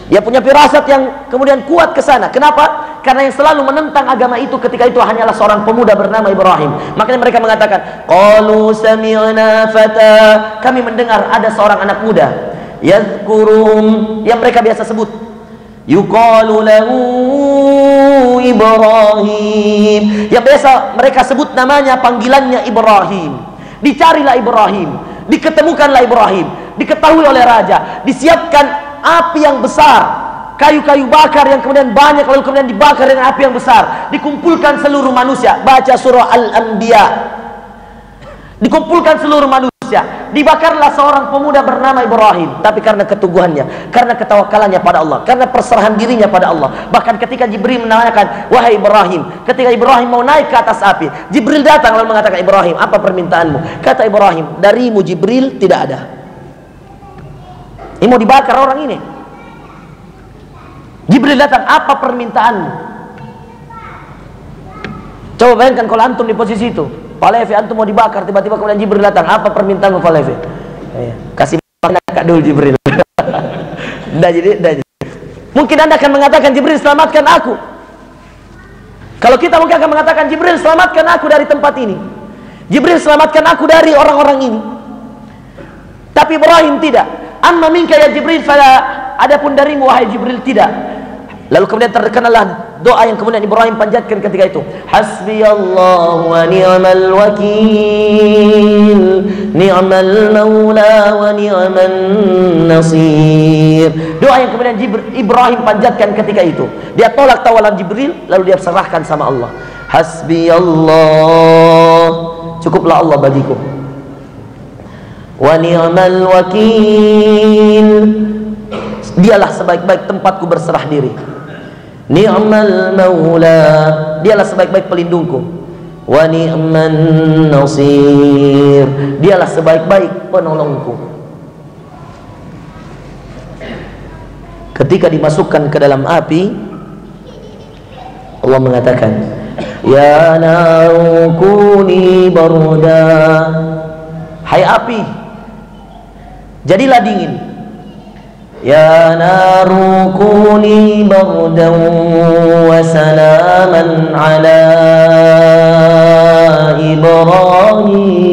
Dia punya firasat yang kemudian kuat ke sana. Kenapa? Karena yang selalu menentang agama itu ketika itu hanyalah seorang pemuda bernama Ibrahim. Makanya mereka mengatakan, qalu sami'na fata, kami mendengar ada seorang anak muda, yadhkuruhum, yang mereka biasa sebut, yuqalu lahu Ibrahim, yang biasa mereka sebut namanya, panggilannya Ibrahim. Dicarilah Ibrahim, diketemukanlah Ibrahim, diketahui oleh raja, disiapkan api yang besar, kayu-kayu bakar yang kemudian banyak, lalu kemudian dibakar dengan api yang besar, dikumpulkan seluruh manusia. Baca surah Al-Anbiya, dikumpulkan seluruh manusia, dibakarlah seorang pemuda bernama Ibrahim. Tapi karena keteguhannya, karena ketawakalannya pada Allah, karena perserahan dirinya pada Allah. Bahkan ketika Jibril menanyakan, wahai Ibrahim, ketika Ibrahim mau naik ke atas api, Jibril datang lalu mengatakan, Ibrahim, apa permintaanmu? Kata Ibrahim, darimu Jibril tidak ada. Ini mau dibakar orang ini. Jibril datang, apa permintaanmu? Coba bayangkan kalau antum di posisi itu, Pak Levi, antum mau dibakar, tiba-tiba kemudian Jibril datang, apa permintaanmu Pak Levi? Kasih makan dulu Jibril. jadi. Mungkin anda akan mengatakan, Jibril selamatkan aku. Kalau kita mungkin akan mengatakan, Jibril selamatkan aku dari tempat ini, Jibril selamatkan aku dari orang-orang ini. Tapi Ibrahim tidak. Amma minka ya Jibril fala, adapun darimu wahai Jibril tidak. Lalu kemudian terkenallah doa yang kemudian Ibrahim panjatkan ketika itu, hasbiyallahu wa ni'mal wakil, ni'mal maula wa ni'man nasir. Doa yang kemudian Ibrahim panjatkan ketika itu. Dia tolak tawaran Jibril, lalu dia serahkan sama Allah. Hasbiyallah, cukuplah Allah bagiku, wa ni'mal wakil, dialah sebaik-baik tempatku berserah diri. Ni'mal maula, dialah sebaik-baik pelindungku. Wa ni'man nasir, dialah sebaik-baik penolongku. Ketika dimasukkan ke dalam api, Allah mengatakan, ya naru kuni barda, hai api, jadilah dingin. Ya naru kuni bardan wa salaman ala Ibrahim.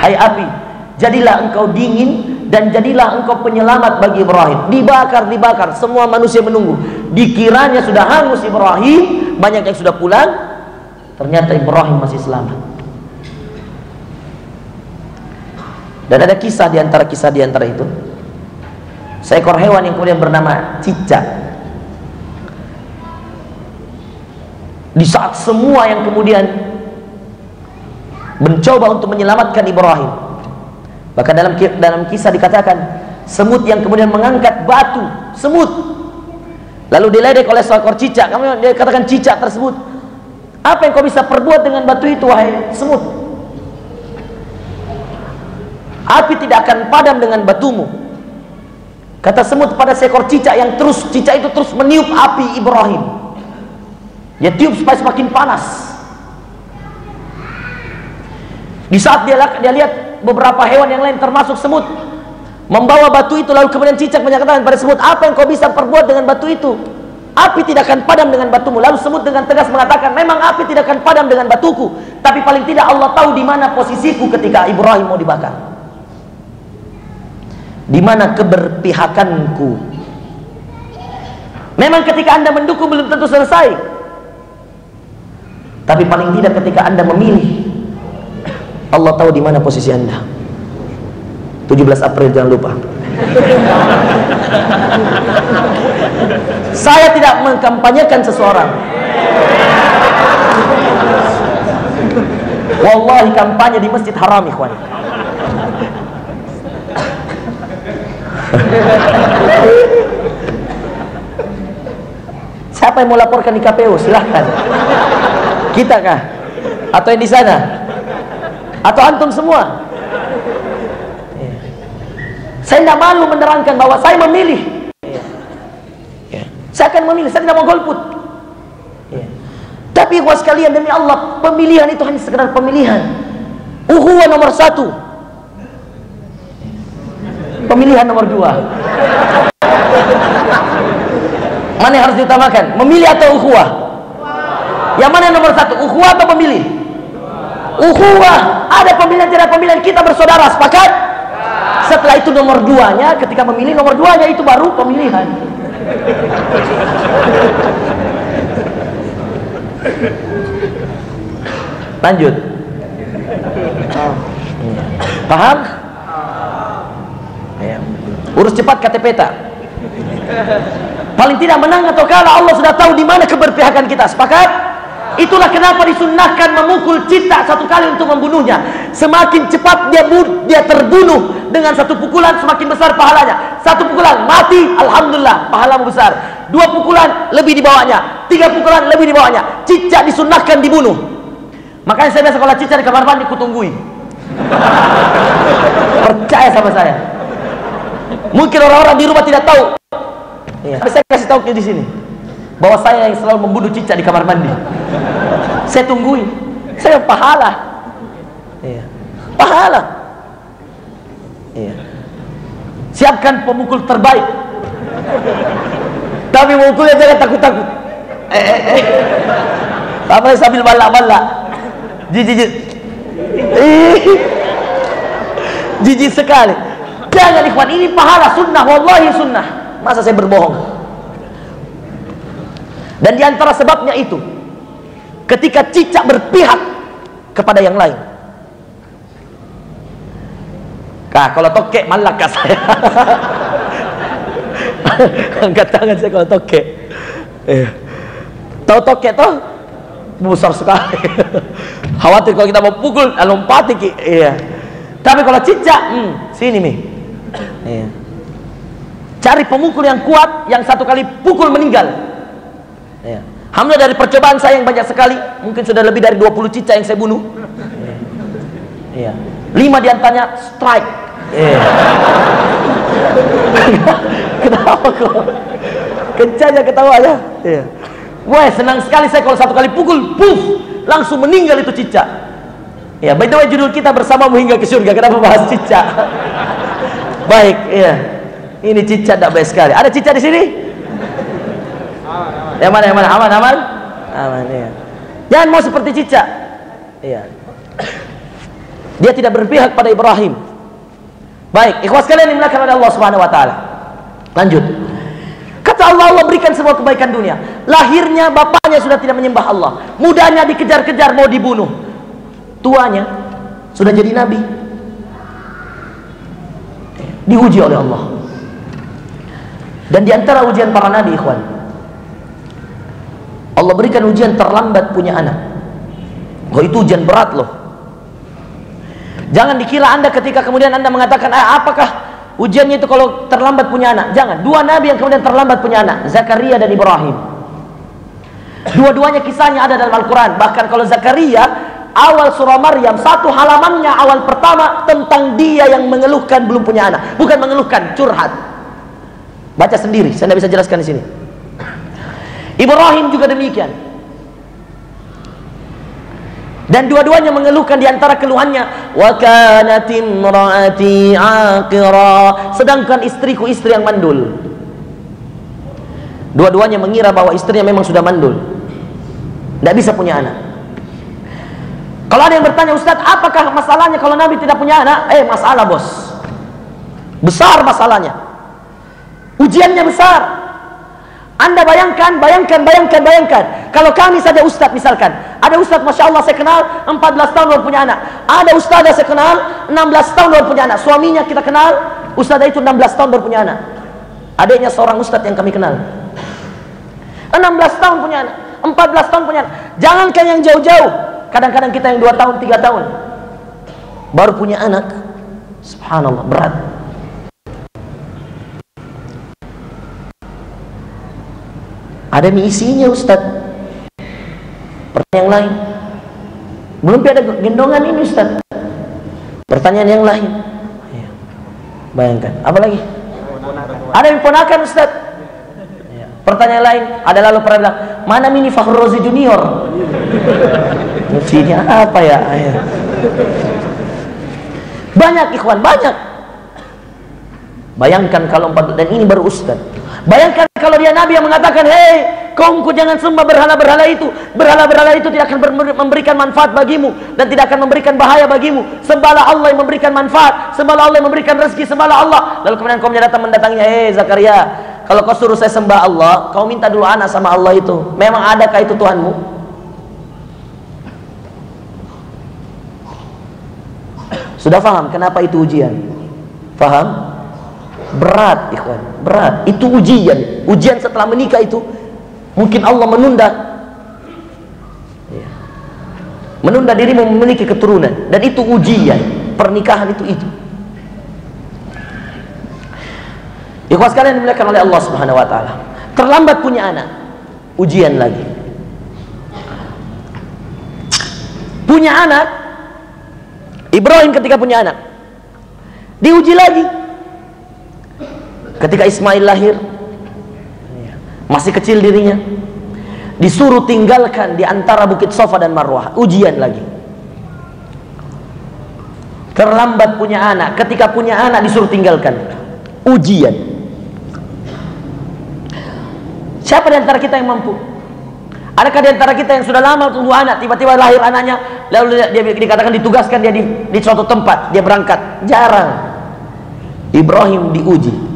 Hai api, jadilah engkau dingin dan jadilah engkau penyelamat bagi Ibrahim. Dibakar, semua manusia menunggu. Dikiranya sudah hangus Ibrahim, banyak yang sudah pulang, ternyata Ibrahim masih selamat. Dan ada kisah di antara itu. seekor hewan yang kemudian bernama cicak. Di saat semua yang kemudian mencoba untuk menyelamatkan Ibrahim, bahkan dalam kisah dikatakan semut yang kemudian mengangkat batu semut lalu diledek oleh seekor cicak. Kamu dia katakan cicak tersebut, apa yang kau bisa perbuat dengan batu itu wahai semut? Api tidak akan padam dengan batumu. Kata semut pada seekor cicak yang cicak itu terus meniup api Ibrahim. Dia tiup supaya semakin panas. Di saat dia lihat beberapa hewan yang lain termasuk semut membawa batu itu, lalu kemudian cicak menyatakan pada semut, apa yang kau bisa perbuat dengan batu itu? Api tidak akan padam dengan batumu. Lalu semut dengan tegas mengatakan, memang api tidak akan padam dengan batuku, tapi paling tidak Allah tahu di mana posisiku ketika Ibrahim mau dibakar. Di mana keberpihakanku? Memang ketika Anda mendukung belum tentu selesai, tapi paling tidak ketika Anda memilih, Allah tahu di mana posisi Anda. 17 April jangan lupa. Saya tidak mengkampanyekan seseorang. Wallahi kampanye di Masjid Haram, ikhwan. Siapa yang mau laporkan di KPU? Silahkan. Kita kah? Atau yang di sana? Atau antum semua? Saya tidak malu menerangkan bahwa saya memilih. Saya akan memilih, saya tidak mau golput. Tapi ikhwan sekalian, demi Allah, pemilihan itu hanya sekedar pemilihan. Ukhuwah nomor 1, pemilihan nomor 2. Mana yang harus diutamakan? Memilih atau ukhuwah? Yang mana yang nomor 1? Ukhuwah atau memilih? Ukhuwah. Ada pemilihan, tidak pemilihan, kita bersaudara, sepakat? Setelah itu nomor 2-nya, ketika memilih nomor 2-nya itu baru pemilihan. Lanjut. Paham? Urus cepat KTP tak? Paling tidak menang atau kalah, Allah sudah tahu di mana keberpihakan kita. Sepakat? Itulah kenapa disunnahkan memukul cicak 1 kali untuk membunuhnya. Semakin cepat dia terbunuh dengan 1 pukulan, semakin besar pahalanya. 1 pukulan mati, alhamdulillah, pahalamu besar. 2 pukulan lebih dibawanya, 3 pukulan lebih dibawanya. Cicak disunnahkan dibunuh. Makanya saya biasa kalau cicak di kamar mandi kutunggui. Percaya sama saya. Mungkin orang-orang di rumah tidak tahu. Tapi saya kasih tahu di sini bahwa saya yang selalu membunuh cicak di kamar mandi. Saya tungguin, saya pahala. Pahala. Siapkan pemukul terbaik. Tapi memukulnya jangan takut-takut. Apa sambil balak-balak. Jijik sekali. Jangan ikhwan, ini pahala sunnah, wallahi sunnah. Masa saya berbohong? Dan diantara sebabnya itu, ketika cicak berpihak kepada yang lain. Kalau tokek malakah saya. Angkat tangan saya kalau tokek. Tahu tokek toh? Besar sekali. Khawatir kalau kita mau pukul, lompati. Tapi kalau cicak, sini mi. Cari pemukul yang kuat, yang 1 kali pukul meninggal. Alhamdulillah dari percobaan saya yang banyak sekali, mungkin sudah lebih dari 20 cicak yang saya bunuh. 5 diantaranya strike. Kenapa kok? Kencangnya ketawa ya. Wah, senang sekali saya kalau 1 kali pukul, puff, langsung meninggal itu cicak. By the way, judul kita bersamamu hingga ke surga. Kenapa bahas cicak? Baik, ini cicak tidak baik sekali. Ada cicak di sini? Yang mana? Aman. Jangan mau seperti cicak. Dia tidak berpihak pada Ibrahim. Baik, ikhwas sekalian yang dimuliakan oleh Allah Subhanahu wa taala. Lanjut. Kata Allah berikan semua kebaikan dunia. Lahirnya bapaknya sudah tidak menyembah Allah. Mudanya dikejar-kejar mau dibunuh. Tuanya sudah jadi nabi. Diuji oleh Allah. Dan di antara ujian para nabi, ikhwan, Allah berikan ujian terlambat punya anak. Oh, itu ujian berat loh. Jangan dikira Anda ketika kemudian Anda mengatakan, apakah ujiannya itu kalau terlambat punya anak? Jangan. Dua nabi yang kemudian terlambat punya anak, Zakaria dan Ibrahim. Dua-duanya kisahnya ada dalam Al-Quran. Bahkan kalau Zakaria, awal surah Maryam, satu halamannya awal pertama tentang dia yang mengeluhkan belum punya anak. Bukan mengeluhkan, curhat. Baca sendiri, saya tidak bisa jelaskan di sini. Ibrahim juga demikian. Dan dua-duanya mengeluhkan, di antara keluhannya, wa kanat imraati aqira, sedangkan istriku istri yang mandul. Dua-duanya mengira bahwa istrinya memang sudah mandul, tidak bisa punya anak. Kalau ada yang bertanya, Ustaz, apakah masalahnya kalau Nabi tidak punya anak? Masalah, bos. Besar masalahnya. Ujiannya besar. Anda bayangkan. Kalau kami saja Ustaz, misalkan ada Ustaz, Masya Allah, saya kenal 14 tahun baru punya anak. Ada Ustaz saya kenal 16 tahun baru punya anak. Suaminya kita kenal, Ustaz itu 16 tahun baru punya anak. Adiknya seorang Ustaz yang kami kenal 16 tahun punya anak, 14 tahun punya anak. Jangankan yang jauh-jauh, kadang-kadang kita yang 2 tahun, 3 tahun baru punya anak. Subhanallah, berat. Ada misinya, Ustaz. Pertanyaan yang lain, belum ada gendongan ini, Ustaz. Pertanyaan yang lain, bayangkan. Apa lagi? Ada yang ponakan, Ustaz. Pertanyaan lain, ada lalu pernah bilang, mana Mini Fakhrul Razi Junior? Misinya apa ya? Banyak, ikhwan, banyak. Bayangkan kalau 4, dan ini baru Ustaz. Bayangkan kalau dia Nabi yang mengatakan, hei kaumku, jangan sembah berhala-berhala itu. Berhala-berhala itu tidak akan memberikan manfaat bagimu dan tidak akan memberikan bahaya bagimu. Sembahlah Allah yang memberikan manfaat, sembahlah Allah yang memberikan rezeki, sembahlah Allah. Lalu kemudian kaumnya datang mendatanginya, hei Zakaria, kalau kau suruh saya sembah Allah, kau minta dulu anak sama Allah itu. Memang adakah itu Tuhanmu? Sudah paham kenapa itu ujian? Paham? Berat, ikhwan, berat. Itu ujian. Ujian setelah menikah itu mungkin Allah menunda, menunda dirimu memiliki keturunan, dan itu ujian. Pernikahan itu. Ikhwan sekalian dimuliakan oleh Allah Subhanahu wa taala. Terlambat punya anak, ujian lagi. Punya anak, Ibrahim ketika punya anak diuji lagi. Ketika Ismail lahir, masih kecil dirinya, disuruh tinggalkan di antara Bukit Safa dan Marwah. Ujian lagi. Terlambat punya anak, ketika punya anak disuruh tinggalkan. Ujian. Siapa di antara kita yang mampu? Adakah di antara kita yang sudah lama tunggu anak, tiba-tiba lahir anaknya, lalu dia dikatakan ditugaskan dia di suatu tempat, dia berangkat? Jarang. Ibrahim diuji.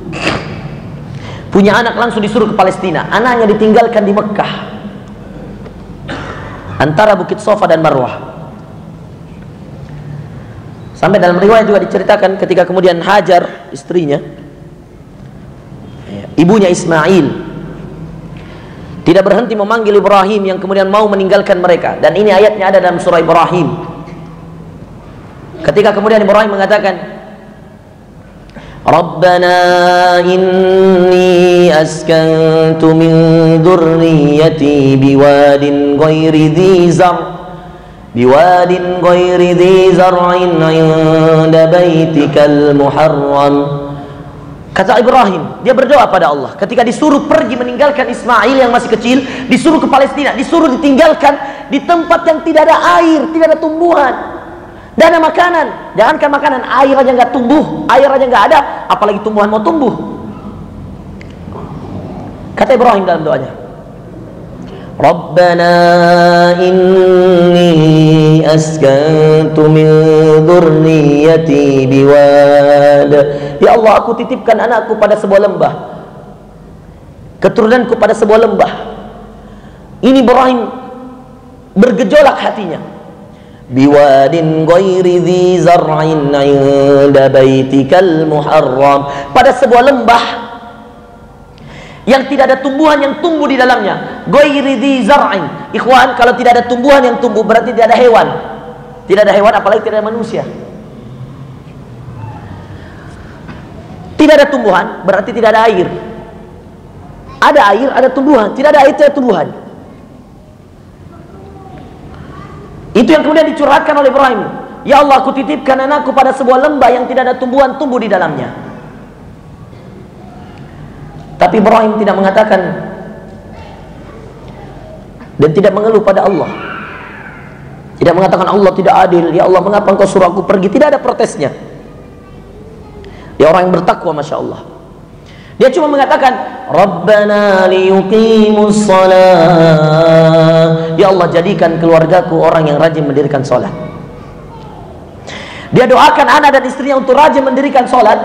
Punya anak langsung disuruh ke Palestina, anaknya ditinggalkan di Mekah antara Bukit Safa dan Marwah. Sampai dalam riwayat juga diceritakan ketika kemudian Hajar, istrinya, ibunya Ismail, tidak berhenti memanggil Ibrahim yang kemudian mau meninggalkan mereka. Dan ini ayatnya ada dalam surah Ibrahim. Ketika kemudian Ibrahim mengatakan, Rabbana inni askantu min dhurriyyati biwadin ghairi dhi zar'in 'inda baitikal muharram. Kata Ibrahim, dia berdoa pada Allah ketika disuruh pergi meninggalkan Ismail yang masih kecil, disuruh ke Palestina, disuruh ditinggalkan di tempat yang tidak ada air, tidak ada tumbuhan, tidak ada makanan. Jangankan makanan, air aja nggak tumbuh, air aja nggak ada, apalagi tumbuhan mau tumbuh. Kata Ibrahim dalam doanya, Rabbana inni askantu min dhurriyyati biwad. Ya Allah, aku titipkan anakku pada sebuah lembah, keturunanku pada sebuah lembah. Ini Ibrahim bergejolak hatinya. Biwadin ghairi dhi zar'in 'inda baitikal muharram, pada sebuah lembah yang tidak ada tumbuhan yang tumbuh di dalamnya. Ghairi dzi zar'in. Ikhwan, kalau tidak ada tumbuhan yang tumbuh berarti tidak ada hewan. Tidak ada hewan, apalagi tidak ada manusia. Tidak ada tumbuhan berarti tidak ada air. Ada air, ada tumbuhan. Tidak ada air, tidak ada tumbuhan. Itu yang kemudian dicurhatkan oleh Ibrahim. Ya Allah, aku titipkan anakku pada sebuah lembah yang tidak ada tumbuhan tumbuh di dalamnya. Tapi Ibrahim tidak mengatakan dan tidak mengeluh pada Allah. Tidak mengatakan Allah tidak adil. Ya Allah, mengapa engkau suruh aku pergi? Tidak ada protesnya. Dia orang yang bertakwa, Masya Allah. Dia cuma mengatakan Rabbana liyuqimus shalah. Ya Allah, jadikan keluargaku orang yang rajin mendirikan sholat. Dia doakan anak dan istrinya untuk rajin mendirikan sholat.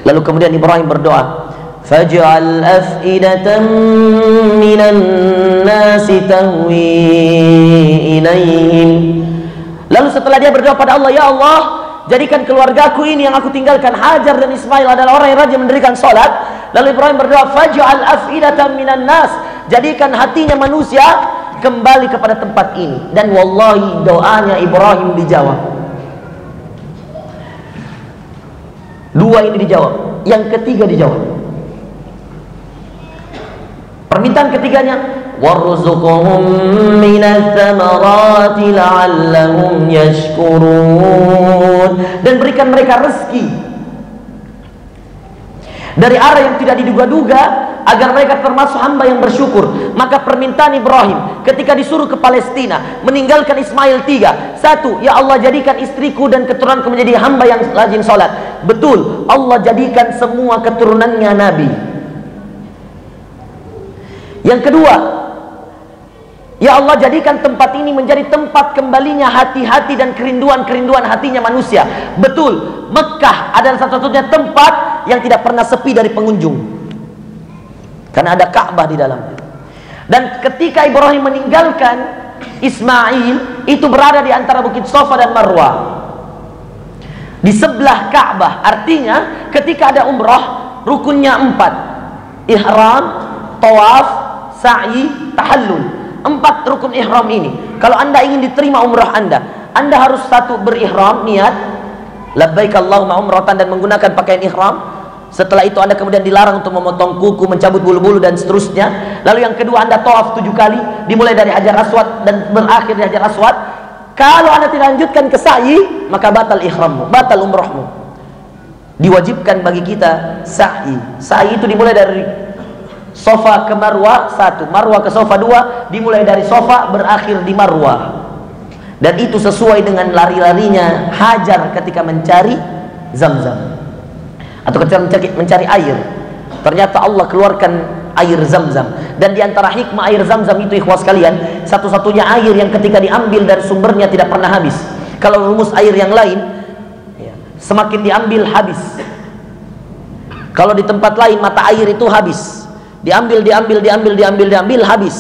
Lalu kemudian Ibrahim berdoa, faj'al af'idatan minan nasi tahwi ilaihim. Lalu setelah dia berdoa pada Allah, ya Allah, jadikan keluargaku ini yang aku tinggalkan, Hajar dan Ismail, adalah orang yang rajin mendirikan sholat. Lalu Ibrahim berdoa, faj'al af'idatan minan nas, jadikan hatinya manusia kembali kepada tempat ini. Dan wallahi doanya Ibrahim dijawab. Dua ini dijawab, yang ketiga dijawab. Permintaan ketiganya, warzuqhum minas thamarati la'allahum yashkurun, dan berikan mereka rezeki dari arah yang tidak diduga-duga, agar mereka termasuk hamba yang bersyukur. Maka permintaan Ibrahim ketika disuruh ke Palestina meninggalkan Ismail 3. Satu, ya Allah, jadikan istriku dan keturunanku menjadi hamba yang rajin sholat. Betul, Allah jadikan semua keturunannya Nabi. Yang kedua, ya Allah, jadikan tempat ini menjadi tempat kembalinya hati-hati dan kerinduan-kerinduan hatinya manusia. Betul, Mekah adalah satu-satunya tempat yang tidak pernah sepi dari pengunjung, karena ada Ka'bah di dalamnya. Dan ketika Ibrahim meninggalkan Ismail, itu berada di antara Bukit Safa dan Marwah, di sebelah Ka'bah. Artinya ketika ada umrah, rukunnya 4: ihram, tawaf, sa'i, tahallul. 4 rukun ihram ini. Kalau anda ingin diterima umrah anda harus satu, berihram, niat labbaik Allahumma umratan, dan menggunakan pakaian ihram. Setelah itu anda kemudian dilarang untuk memotong kuku, mencabut bulu-bulu dan seterusnya. Lalu yang kedua, anda tawaf 7 kali, dimulai dari Hajar Aswad dan berakhir di Hajar Aswad. Kalau anda tidak lanjutkan ke sa'i, maka batal ihrammu, batal umrahmu. Diwajibkan bagi kita sa'i. Sa'i itu dimulai dari Safa ke Marwah 1, Marwah ke Safa 2, dimulai dari Safa berakhir di Marwah. Dan itu sesuai dengan lari-larinya Hajar ketika mencari Zamzam, atau ketika mencari air. Ternyata Allah keluarkan air Zamzam. Dan diantara hikmah air Zamzam itu, ikhwas sekalian, satu-satunya air yang ketika diambil dari sumbernya tidak pernah habis. Kalau rumus air yang lain, semakin diambil habis. Kalau di tempat lain mata air itu habis, diambil habis.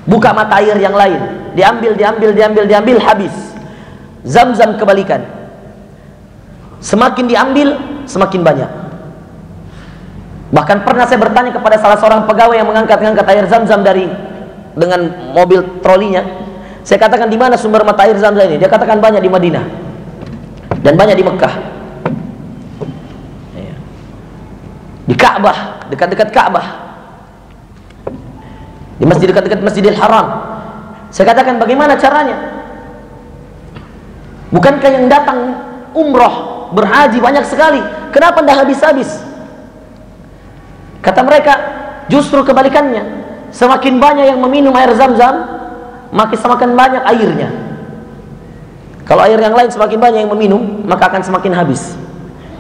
Buka mata air yang lain, diambil habis. Zamzam kebalikan, semakin diambil semakin banyak. Bahkan pernah saya bertanya kepada salah seorang pegawai yang mengangkat air Zamzam dengan mobil trolinya. Saya katakan, di mana sumber mata air Zamzam ini? Dia katakan banyak di Madinah dan banyak di Mekah, di Ka'bah, dekat-dekat Ka'bah, di masjid dekat-dekat Masjidil Haram. Saya katakan, bagaimana caranya? Bukankah yang datang umroh, berhaji banyak sekali, kenapa tidak habis-habis? Kata mereka, justru kebalikannya. Semakin banyak yang meminum air Zamzam, maka semakin banyak airnya. Kalau air yang lain semakin banyak yang meminum, maka akan semakin habis,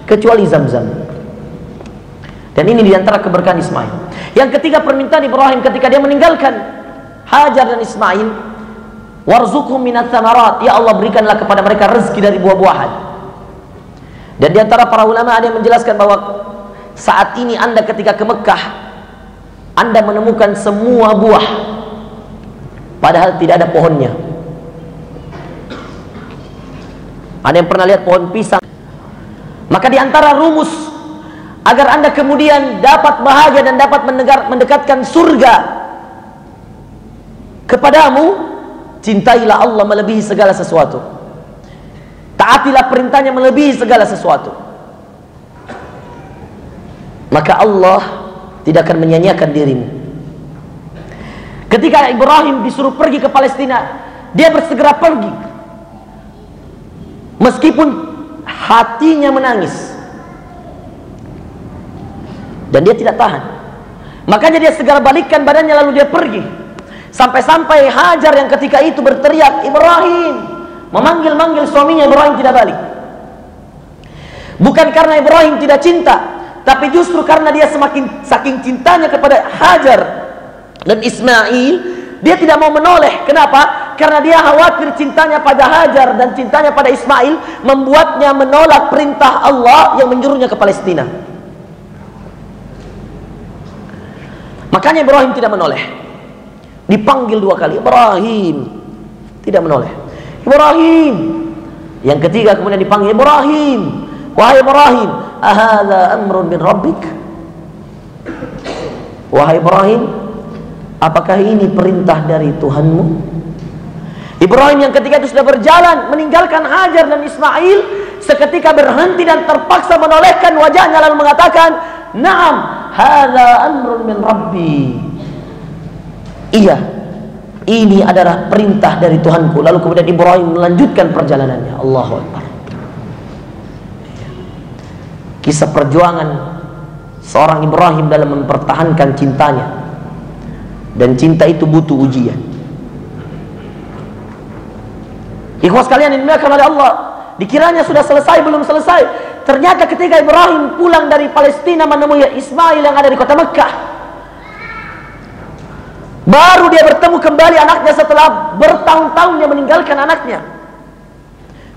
kecuali Zamzam. Dan ini diantara keberkahan Ismail. Yang ketiga, permintaan Ibrahim ketika dia meninggalkan Hajar dan Ismail, warzuqhum minats tsamarat, ya Allah, berikanlah kepada mereka rezeki dari buah-buahan. Dan diantara para ulama ada yang menjelaskan bahwa saat ini anda ketika ke Mekah, anda menemukan semua buah, padahal tidak ada pohonnya. Ada yang pernah lihat pohon pisang? Maka diantara rumus agar Anda kemudian dapat bahagia dan dapat mendekatkan surga kepadamu, cintailah Allah melebihi segala sesuatu, taatilah perintahnya melebihi segala sesuatu. Maka Allah tidak akan menyia-nyiakan dirimu. Ketika Ibrahim disuruh pergi ke Palestina, dia bersegera pergi meskipun hatinya menangis, dan dia tidak tahan. Makanya dia segera balikkan badannya lalu dia pergi. Sampai-sampai Hajar yang ketika itu berteriak Ibrahim, memanggil-manggil suaminya, Ibrahim tidak balik. Bukan karena Ibrahim tidak cinta, tapi justru karena dia saking cintanya kepada Hajar dan Ismail, dia tidak mau menoleh. Kenapa? Karena dia khawatir cintanya pada Hajar dan cintanya pada Ismail membuatnya menolak perintah Allah yang menyuruhnya ke Palestina. Makanya Ibrahim tidak menoleh. Dipanggil 2 kali, Ibrahim tidak menoleh. Ibrahim. Yang ketiga kemudian dipanggil, Ibrahim, wahai Ibrahim, ahadza amrun min rabbik? Wahai Ibrahim, apakah ini perintah dari Tuhanmu? Ibrahim yang ketika itu sudah berjalan meninggalkan Hajar dan Ismail, seketika berhenti dan terpaksa menolehkan wajahnya lalu mengatakan, "Na'am, hadza amrun min rabbi." Iya, ini adalah perintah dari Tuhanku. Lalu kemudian Ibrahim melanjutkan perjalanannya. Allahu Akbar. Kisah perjuangan seorang Ibrahim dalam mempertahankan cintanya, dan cinta itu butuh ujian. Ikhwas kalian yang dimuliakan oleh Allah, dikiranya sudah selesai, belum selesai. Ternyata ketika Ibrahim pulang dari Palestina menemui Ismail yang ada di kota Mekah, baru dia bertemu kembali anaknya setelah bertahun-tahun dia meninggalkan anaknya.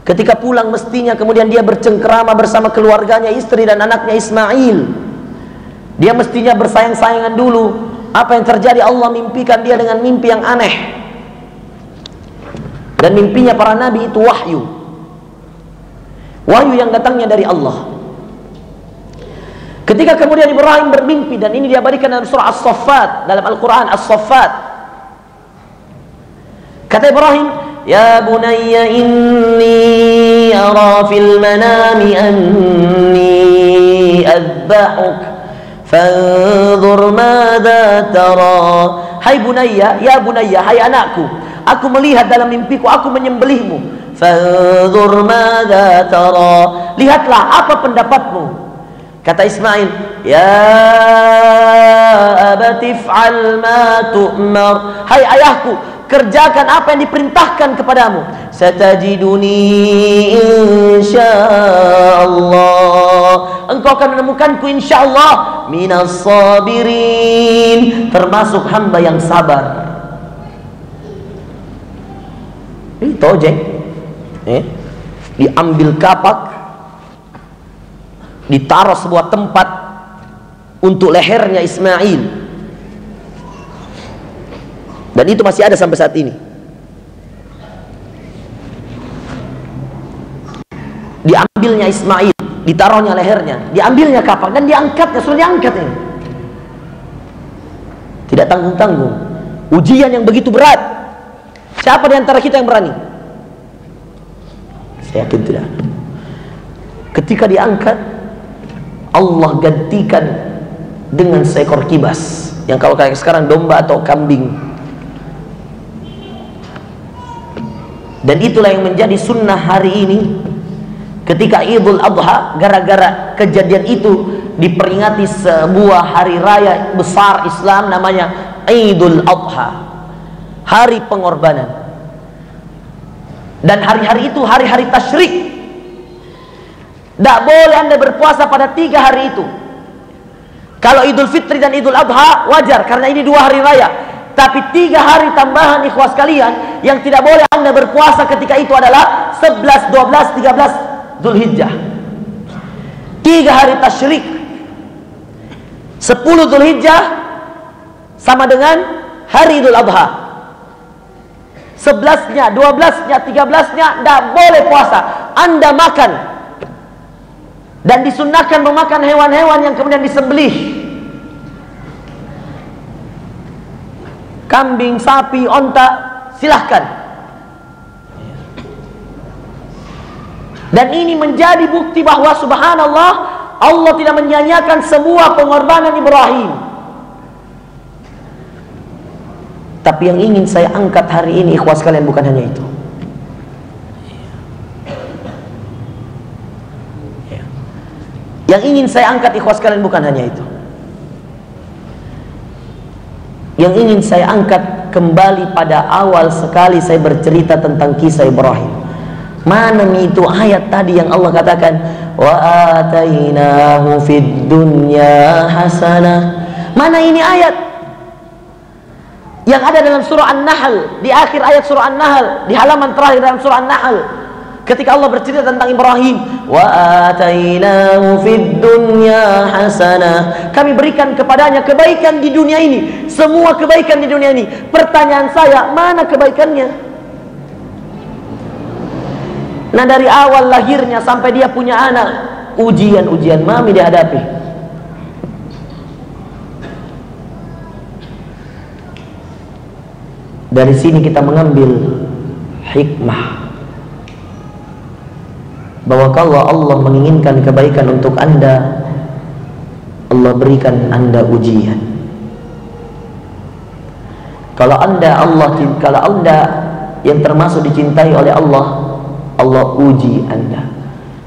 Ketika pulang mestinya kemudian dia bercengkerama bersama keluarganya, istri dan anaknya Ismail. Dia mestinya bersayang-sayangan dulu. Apa yang terjadi? Allah mimpikan dia dengan mimpi yang aneh. Dan mimpinya para nabi itu wahyu. Wahyu yang datangnya dari Allah. Ketika kemudian Ibrahim bermimpi, dan ini diabadikan dalam surah As-Saffat, dalam Al-Quran As-Saffat. Kata Ibrahim, "Ya bunayya inni ara fil manami anni adbahuk fanzur madza tara." Hai bunayya, ya bunayya, hai anakku, aku melihat dalam mimpiku aku menyembelihmu. Fanzur madza tara, lihatlah apa pendapatmu. Kata Ismail, "Ya abati fa'al ma tu'mar." Hai ayahku, kerjakan apa yang diperintahkan kepadamu. Satajiduni insyaallah, engkau akan menemukanku insyaallah minas sabirin, termasuk hamba yang sabar. Ini tojeng, diambil kapak, ditaruh sebuah tempat untuk lehernya Ismail, dan itu masih ada sampai saat ini. Diambilnya Ismail, ditaruhnya lehernya, diambilnya kapak, dan diangkatnya, sudah diangkat ini. Tidak tanggung-tanggung. Ujian yang begitu berat. Siapa di antara kita yang berani? Saya yakin tidak. Ketika diangkat, Allah gantikan dengan seekor kibas, yang kalau kayak sekarang domba atau kambing. Dan itulah yang menjadi sunnah hari ini. Ketika Idul Adha, gara-gara kejadian itu diperingati sebuah hari raya besar Islam namanya Idul Adha, hari pengorbanan. Dan hari-hari itu hari-hari tasyrik. Tidak boleh Anda berpuasa pada 3 hari itu. Kalau Idul Fitri dan Idul Adha wajar, karena ini 2 hari raya. Tapi 3 hari tambahan ikhwas kalian yang tidak boleh Anda berpuasa ketika itu adalah 11, 12, 13 Zulhijjah. 3 hari tasyrik. 10 Zulhijjah sama dengan hari Idul Adha. 11-nya, 12-nya, 13-nya tidak boleh puasa. Anda makan Dan disunnahkan memakan hewan-hewan yang kemudian disembelih. Kambing, sapi, onta, silahkan. Dan ini menjadi bukti bahwa subhanallah, Allah tidak menyanyiakan semua pengorbanan Ibrahim. Tapi yang ingin saya angkat hari ini, ikhwas sekalian, bukan hanya itu. Yang ingin saya angkat, ikhwas sekalian, bukan hanya itu. Yang ingin saya angkat kembali pada awal sekali saya bercerita tentang kisah Ibrahim. Mana itu ayat tadi yang Allah katakan, wa atainahu fid dunya hasanah. Mana ini ayat yang ada dalam surah An-Nahl, di akhir ayat surah An-Nahl, di halaman terakhir dalam surah An-Nahl, ketika Allah bercerita tentang Ibrahim, wa atainahu fid dunya hasanah, kami berikan kepadanya kebaikan di dunia ini, semua kebaikan di dunia ini. Pertanyaan saya, mana kebaikannya? Nah, dari awal lahirnya sampai dia punya anak, ujian-ujian mami dihadapi. Dari sini kita mengambil hikmah bahwa kalau Allah menginginkan kebaikan untuk Anda, Allah berikan Anda ujian. Kalau Anda yang termasuk dicintai oleh Allah, Allah uji Anda.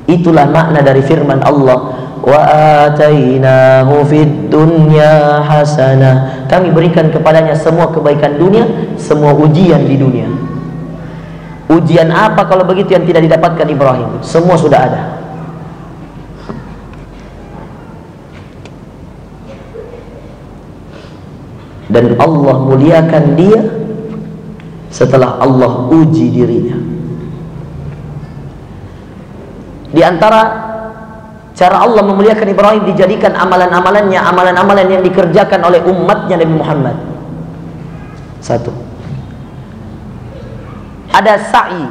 Itulah makna dari firman Allah, wa atainahu fid dunya hasanah. Kami berikan kepadanya semua kebaikan dunia, semua ujian di dunia. Ujian apa kalau begitu yang tidak didapatkan Ibrahim? Semua sudah ada. Dan Allah muliakan dia setelah Allah uji dirinya. Di antara cara Allah memuliakan Ibrahim, dijadikan amalan-amalannya, amalan-amalan yang dikerjakan oleh umatnya Nabi Muhammad. Satu, ada sa'i,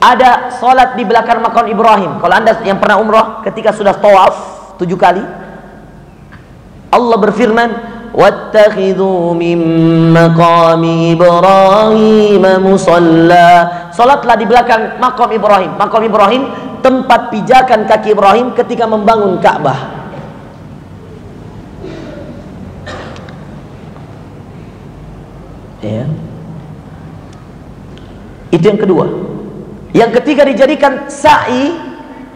ada solat di belakang makam Ibrahim. Kalau Anda yang pernah umrah, ketika sudah tawaf 7 kali, Allah berfirman, wattakhidhu min maqami Ibrahim musalla. Solatlah di belakang makam Ibrahim. Makam Ibrahim tempat pijakan kaki Ibrahim ketika membangun Ka'bah. Ya. Itu yang kedua. Yang ketiga dijadikan sa'i.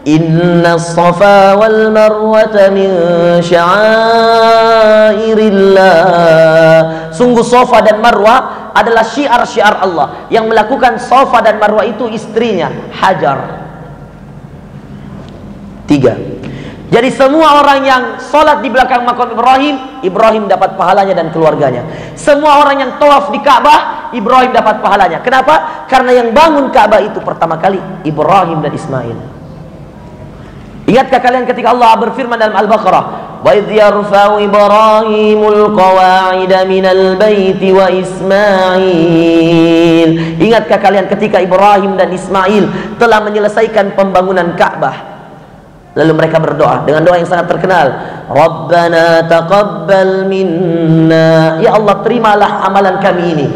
Inna safa wal marwata min sya'airillah. Sungguh Safa dan Marwah adalah syiar-syiar Allah. Yang melakukan Safa dan Marwah itu istrinya Hajar. 3. Jadi semua orang yang sholat di belakang makam Ibrahim, Ibrahim dapat pahalanya dan keluarganya. Semua orang yang tawaf di Ka'bah, Ibrahim dapat pahalanya. Kenapa? Karena yang bangun Ka'bah itu pertama kali Ibrahim dan Ismail. Ingatkah kalian ketika Allah berfirman dalam Al-Baqarah, wa idh yarfa'u Ibrahimul qawa'ida minal baiti wa Ismail. Ingatkah kalian ketika Ibrahim dan Ismail telah menyelesaikan pembangunan Ka'bah? Lalu mereka berdoa dengan doa yang sangat terkenal, Rabbana taqabbal minna, ya Allah terimalah amalan kami ini,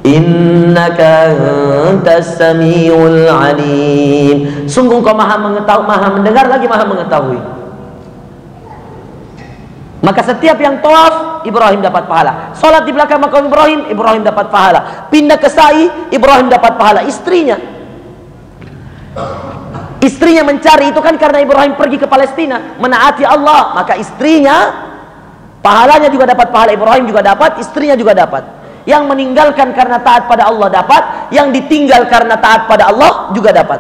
innaka antas samiul alim, sungguh Engkau maha mengetahui, maha mendengar lagi maha mengetahui. Maka setiap yang tawaf, Ibrahim dapat pahala. Salat di belakang makam Ibrahim, Ibrahim dapat pahala. Pindah ke sa'i, Ibrahim dapat pahala. Istrinya mencari itu kan karena Ibrahim pergi ke Palestina menaati Allah, maka istrinya pahalanya juga dapat pahala, Ibrahim juga dapat, istrinya juga dapat. Yang meninggalkan karena taat pada Allah dapat, yang ditinggal karena taat pada Allah juga dapat.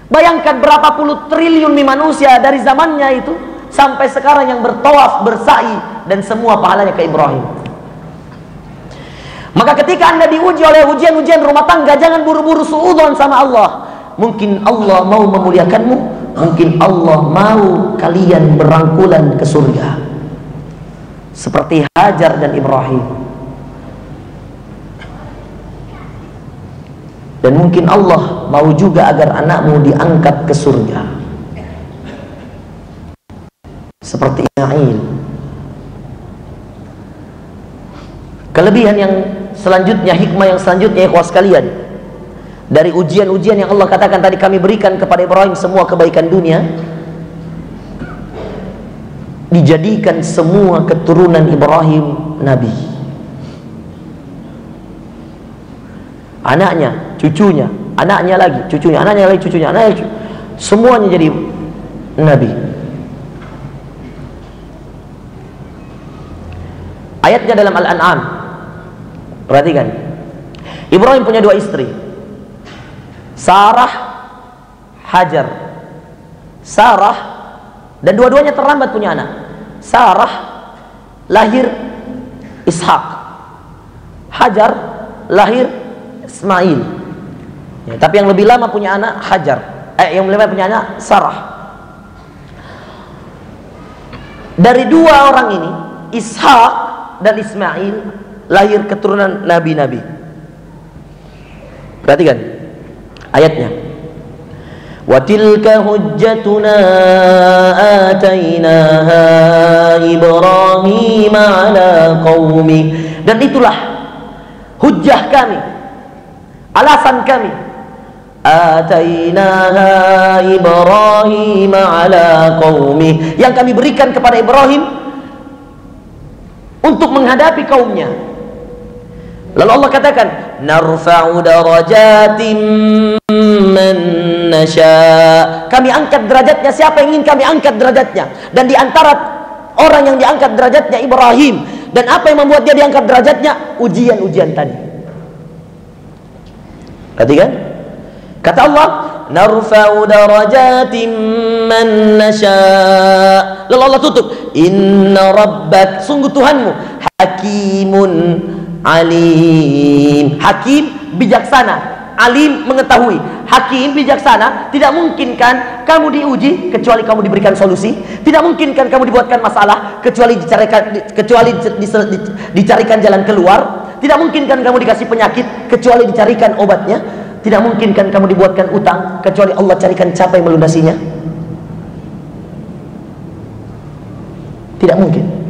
Bayangkan berapa puluh triliun manusia dari zamannya itu sampai sekarang yang bertawaf, bersa'i, dan semua pahalanya ke Ibrahim. Maka ketika Anda diuji oleh ujian-ujian rumah tangga, jangan buru-buru suudzon sama Allah. Mungkin Allah mau memuliakanmu, mungkin Allah mau kalian berangkulan ke surga seperti Hajar dan Ibrahim. Dan mungkin Allah mau juga agar anakmu diangkat ke surga seperti Ismail. Kelebihan yang selanjutnya, hikmah yang selanjutnya, ikhwas sekalian, dari ujian-ujian yang Allah katakan tadi kami berikan kepada Ibrahim semua kebaikan dunia, dijadikan semua keturunan Ibrahim nabi. Anaknya, cucunya, anaknya lagi, cucunya, anaknya lagi, cucunya, anaknya, semuanya jadi nabi. Ayatnya dalam Al-An'am, perhatikan. Ibrahim punya dua istri, Sarah, Hajar. Sarah, dan dua-duanya terlambat punya anak. Sarah lahir Ishak, Hajar lahir Ismail. Ya, tapi yang lebih lama punya anak Hajar, yang lebih lama punya anak Sarah. Dari dua orang ini, Ishak dan Ismail, lahir keturunan nabi-nabi. Perhatikan ayatnya. Wa tilka hujjatuna atainaha Ibrahim ala qaumi. Dan itulah hujjah kami, alasan kami, atainaha Ibrahim ala qaumi, yang kami berikan kepada Ibrahim untuk menghadapi kaumnya. Lalu Allah katakan, narfa'u darajatim man nasya. Kami angkat derajatnya siapa yang ingin kami angkat derajatnya. Dan di antara orang yang diangkat derajatnya Ibrahim. Dan apa yang membuat dia diangkat derajatnya? Ujian-ujian tadi. Perhatikan, kata Allah, narfa'u darajatim man nasya. Lalu Allah tutup, inna rabbak, sungguh Tuhanmu, hakimun alim. Hakim, bijaksana. Alim, mengetahui. Hakim, bijaksana. Tidak mungkin kan kamu diuji kecuali kamu diberikan solusi. Tidak mungkin kan kamu dibuatkan masalah kecuali dicarikan jalan keluar. Tidak mungkin kan kamu dikasih penyakit kecuali dicarikan obatnya. Tidak mungkin kan kamu dibuatkan utang kecuali Allah carikan siapa yang melunasinya. Tidak mungkin.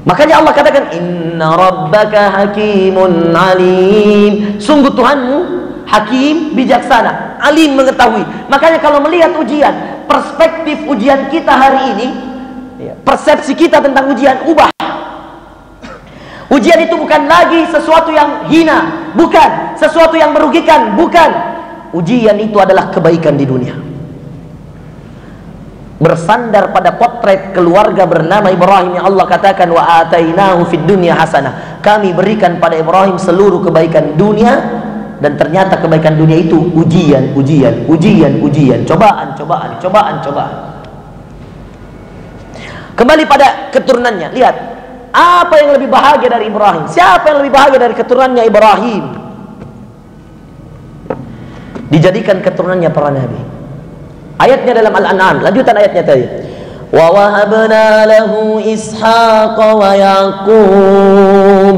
Makanya Allah katakan, inna rabbaka hakimun alim. Sungguh Tuhanmu hakim, bijaksana, alim, mengetahui. Makanya kalau melihat ujian, perspektif ujian kita hari ini, persepsi kita tentang ujian ubah. Ujian itu bukan lagi sesuatu yang hina, bukan sesuatu yang merugikan, bukan. Ujian itu adalah kebaikan di dunia. Bersandar pada potret keluarga bernama Ibrahim yang Allah katakan, wa atainahu fid dunya hasanah. Kami berikan pada Ibrahim seluruh kebaikan dunia, dan ternyata kebaikan dunia itu ujian, cobaan. Kembali pada keturunannya, lihat apa yang lebih bahagia dari Ibrahim? Siapa yang lebih bahagia dari keturunannya Ibrahim? Dijadikan keturunannya para nabi. Ayatnya dalam Al-An'am, lanjutan ayatnya tadi. Wa wahabna lahu Ishaq wa Yaqub.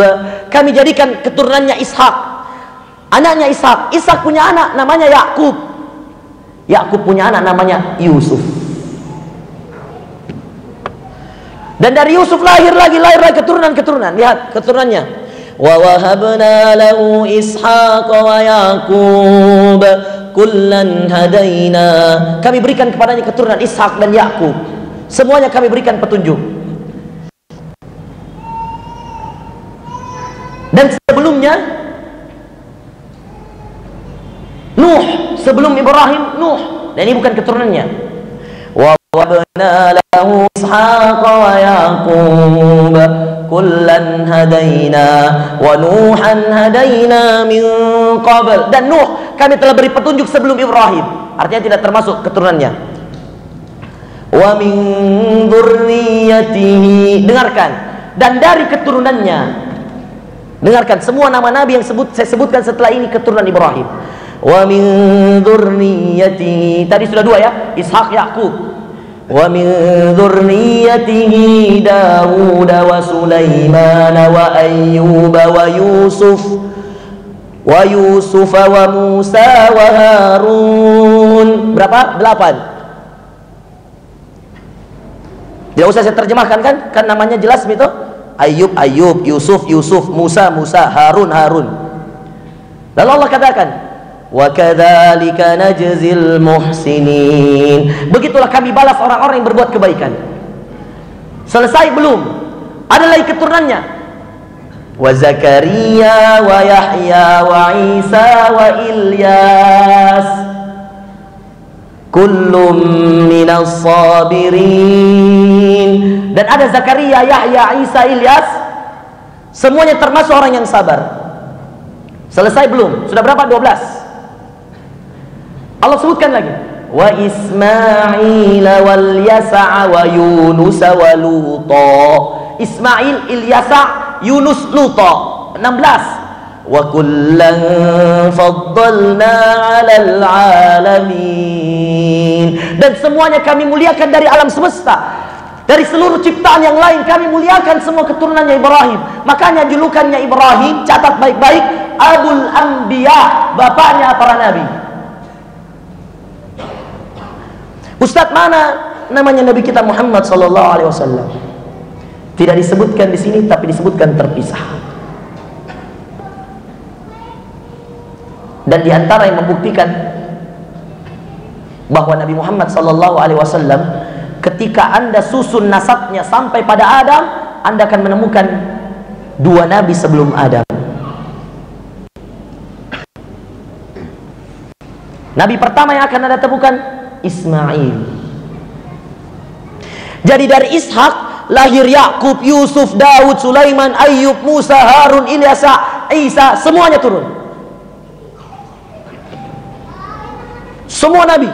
Kami jadikan keturunannya Ishak, anaknya Ishak. Ishak punya anak namanya Yaqub. Yaqub punya anak namanya Yusuf. Dan dari Yusuf lahir lagi keturunan-keturunan. Lihat keturunannya. Wa wahabna lahu Ishaq wa Yaqub kullan hadaina. Kami berikan kepadanya keturunan Ishak dan Yakub. Semuanya kami berikan petunjuk. Dan sebelumnya Nuh, sebelum Ibrahim Nuh. Dan ini bukan keturunannya. Wa wabna lahu Ishaq wa Yaqub kullan hadaina wa Nuhan hadaina min qabl. Dan Nuh kami telah beri petunjuk sebelum Ibrahim. Artinya tidak termasuk keturunannya. Wa min dzurriyyatihi. Dengarkan, dan dari keturunannya. Dengarkan, semua nama nabi yang saya sebutkan setelah ini keturunan Ibrahim. Wa min dzurriyyatihi. Tadi sudah dua ya, Ishak, Yakub. wa min dzurriyyatihi Daud wa Sulaiman wa Ayyub wa Yusuf wa Musa wa Harun. Berapa? 8. Tidak usah saya terjemahkan kan? Kan namanya jelas itu. Ayub, Yusuf, Musa, Harun. Lalu Allah katakan, wa kadzalika najzil muhsinin. Begitulah kami balas orang-orang yang berbuat kebaikan. Selesai belum? Ada lagi keturunannya. Wa Zakaria wa Yahya wa Isa wa Ilyas kullum minas sabirin. Dan ada Zakaria, Yahya, Isa, Ilyas, semuanya termasuk orang yang sabar. Selesai belum? Sudah berapa? 12. Allah sebutkan lagi, wa Ismail wal Yasa wa Yunus wa Luta. Ismail, Ilyasa, Yunus, Luta. 16. Wa kullan faddalna 'alal 'alamin. Dan semuanya kami muliakan dari alam semesta. Dari seluruh ciptaan yang lain kami muliakan semua keturunannya Ibrahim. Makanya julukannya Ibrahim, catat baik-baik, Abul Anbiya, bapaknya para nabi. Ustadz, mana namanya Nabi kita Muhammad sallallahu alaihi wasallam? Tidak disebutkan di sini, tapi disebutkan terpisah. Dan di antara yang membuktikan bahwa Nabi Muhammad sallallahu alaihi wasallam, ketika Anda susun nasabnya sampai pada Adam, Anda akan menemukan 2 nabi sebelum Adam. Nabi pertama yang akan Anda temukan Ismail. Jadi dari Ishak lahir Yakub, Yusuf, Daud, Sulaiman, Ayyub, Musa, Harun, Ilyas, Isa, semuanya turun. Semua nabi.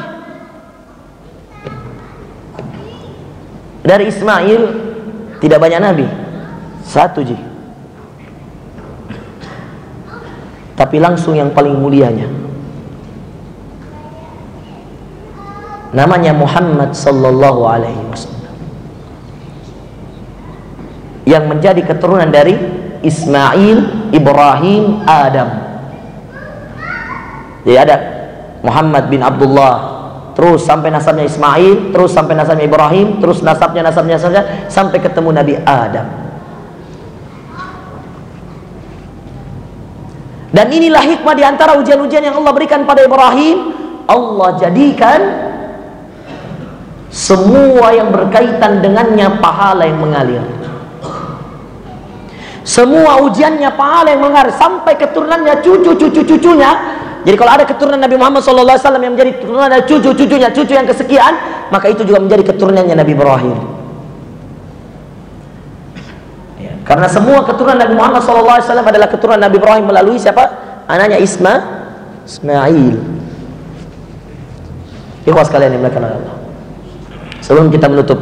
Dari Ismail tidak banyak nabi, 1 ji. Tapi langsung yang paling mulianya, namanya Muhammad sallallahu alaihi wasallam, yang menjadi keturunan dari Ismail, Ibrahim, Adam. Jadi ada Muhammad bin Abdullah, terus sampai nasabnya Ismail, terus sampai nasabnya Ibrahim, terus nasabnya sampai ketemu Nabi Adam. Dan inilah hikmah diantara ujian-ujian yang Allah berikan pada Ibrahim. Allah jadikan semua yang berkaitan dengannya pahala yang mengalir. Semua ujiannya pahala yang mengalir sampai keturunannya, cucu-cucunya. Jadi kalau ada keturunan Nabi Muhammad SAW yang menjadi keturunan dari cucu-cucunya, cucu yang kesekian, maka itu juga menjadi keturunannya Nabi Ibrahim. Ya, karena semua keturunan Nabi Muhammad SAW adalah keturunan Nabi Ibrahim melalui siapa? Anaknya Ismail. Ikhwas sekalian yang dimuliakan oleh Allah. Sebelum kita menutup,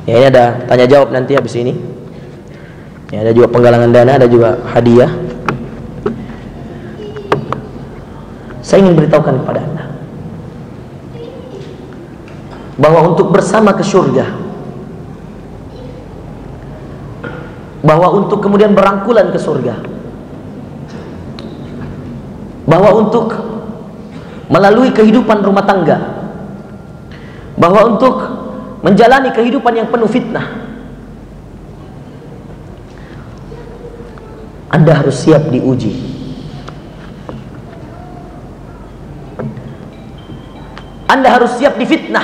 ya ini ada tanya jawab nanti habis ini. Ya, ada juga penggalangan dana, ada juga hadiah. Saya ingin beritahukan kepada Anda bahwa untuk bersama ke surga, bahwa untuk kemudian berangkulan ke surga, bahwa untuk melalui kehidupan rumah tangga, bahwa untuk menjalani kehidupan yang penuh fitnah, Anda harus siap diuji. Anda harus siap difitnah.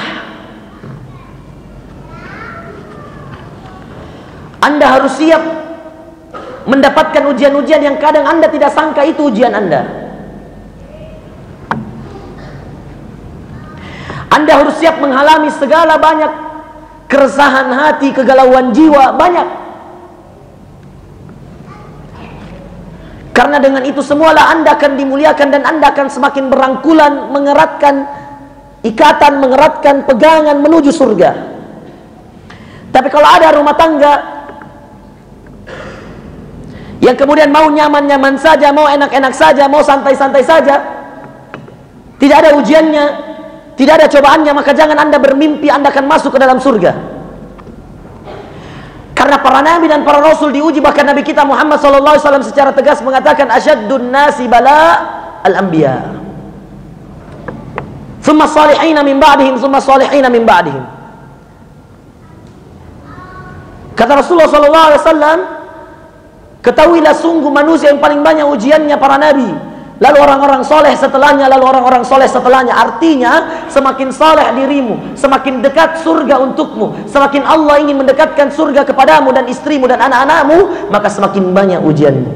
Anda harus siap mendapatkan ujian-ujian yang kadang Anda tidak sangka itu ujian Anda. Anda harus siap mengalami segala banyak keresahan hati, kegalauan jiwa, banyak. Karena dengan itu semualah Anda akan dimuliakan dan Anda akan semakin berangkulan, mengeratkan ikatan, mengeratkan pegangan menuju surga. Tapi kalau ada rumah tangga yang kemudian mau nyaman-nyaman saja, mau enak-enak saja, mau santai-santai saja, tidak ada ujiannya, tidak ada cobaannya, maka jangan Anda bermimpi Anda akan masuk ke dalam surga. Karena para nabi dan para rasul diuji. Bahkan Nabi kita Muhammad SAW secara tegas mengatakan, asyaddun nasi bala al-anbiya, thumma salihina min ba'dihim, thumma salihina min ba'dihim. Kata Rasulullah SAW, ketahuilah sungguh manusia yang paling banyak ujiannya para nabi, lalu orang-orang soleh setelahnya, lalu orang-orang soleh setelahnya. Artinya semakin soleh dirimu, semakin dekat surga untukmu. Semakin Allah ingin mendekatkan surga kepadamu dan istrimu dan anak-anakmu, maka semakin banyak ujianmu.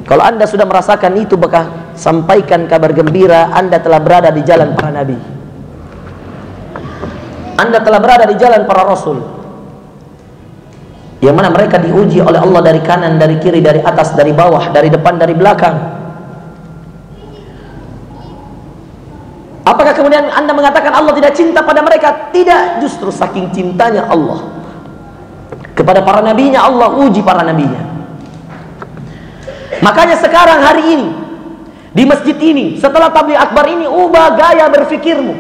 Kalau Anda sudah merasakan itu, maka sampaikan kabar gembira, Anda telah berada di jalan para nabi, Anda telah berada di jalan para rasul, yang mana mereka diuji oleh Allah dari kanan, dari kiri, dari atas, dari bawah, dari depan, dari belakang. Apakah kemudian Anda mengatakan Allah tidak cinta pada mereka? Tidak, justru saking cintanya Allah kepada para nabinya, Allah uji para nabinya. Makanya sekarang hari ini di masjid ini, setelah tabligh akbar ini, ubah gaya berfikirmu,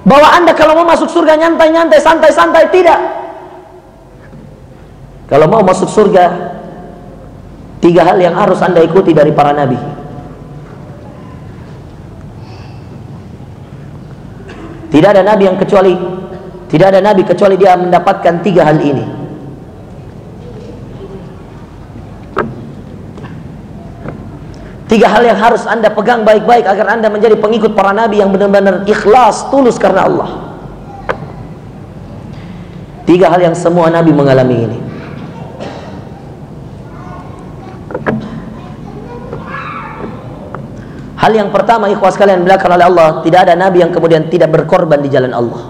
bahwa Anda kalau mau masuk surga nyantai-nyantai, santai-santai. Tidak. Kalau mau masuk surga, 3 hal yang harus Anda ikuti dari para nabi. Tidak ada nabi kecuali dia mendapatkan 3 hal ini. Tiga hal yang harus Anda pegang baik-baik agar Anda menjadi pengikut para nabi yang benar-benar ikhlas, tulus karena Allah. 3 hal yang semua nabi mengalami ini. Hal yang pertama, ikhwas sekalian dimuliakan oleh Allah, tidak ada nabi yang kemudian tidak berkorban di jalan Allah.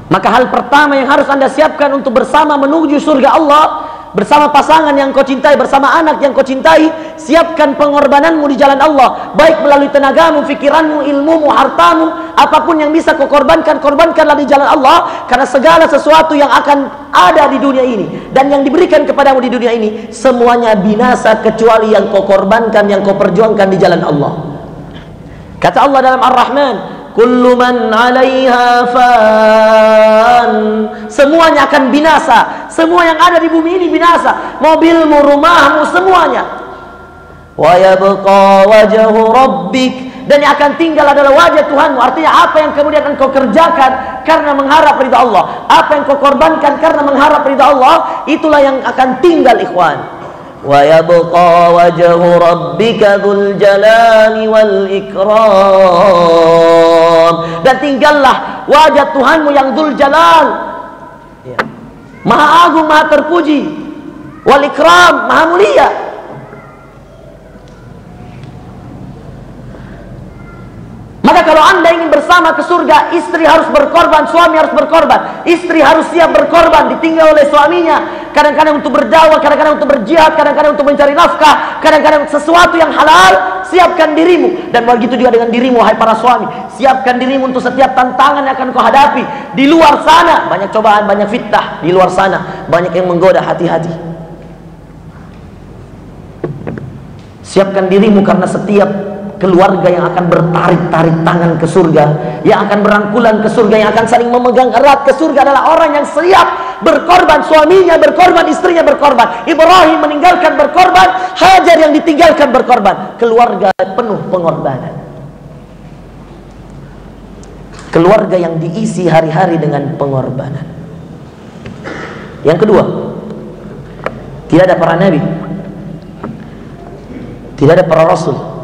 Maka hal pertama yang harus Anda siapkan untuk bersama menuju surga Allah, bersama pasangan yang kau cintai, bersama anak yang kau cintai, siapkan pengorbananmu di jalan Allah, baik melalui tenagamu, fikiranmu, ilmumu, hartamu, apapun yang bisa kau korbankan, korbankanlah di jalan Allah. Karena segala sesuatu yang akan ada di dunia ini dan yang diberikan kepadamu di dunia ini, semuanya binasa kecuali yang kau korbankan, yang kau perjuangkan di jalan Allah. Kata Allah dalam Ar-Rahman, kullu man 'alaiha fan, semuanya akan binasa. Semua yang ada di bumi ini binasa, mobilmu, rumahmu, semuanya. Wa yabqa wajhu rabbik, dan yang akan tinggal adalah wajah Tuhanmu. Artinya apa yang kemudian engkau kerjakan karena mengharap ridha Allah, apa yang kau korbankan karena mengharap ridha Allah, itulah yang akan tinggal, ikhwan. Wa yabqa wajhu rabbika dzul jalali wal ikram, dan tinggallah wajah Tuhanmu yang dzul jalal, ya, maha agung, maha terpuji, wal ikram, maha mulia. Maka kalau Anda ingin bersama ke surga, istri harus berkorban, suami harus berkorban. Istri harus siap berkorban, ditinggal oleh suaminya, kadang-kadang untuk berdakwah, kadang-kadang untuk berjihad, kadang-kadang untuk mencari nafkah, kadang-kadang sesuatu yang halal. Siapkan dirimu, dan begitu juga dengan dirimu, hai para suami. Siapkan dirimu untuk setiap tantangan yang akan kau hadapi. Di luar sana banyak cobaan, banyak fitnah. Di luar sana banyak yang menggoda, hati-hati. Siapkan dirimu, karena setiap keluarga yang akan bertarik-tarik tangan ke surga, yang akan berangkulan ke surga, yang akan saling memegang erat ke surga adalah orang yang siap berkorban. Suaminya berkorban, istrinya berkorban. Ibrahim meninggalkan berkorban, Hajar yang ditinggalkan berkorban. Keluarga penuh pengorbanan. Keluarga yang diisi hari-hari dengan pengorbanan. Yang kedua, tidak ada para nabi, tidak ada para rasul,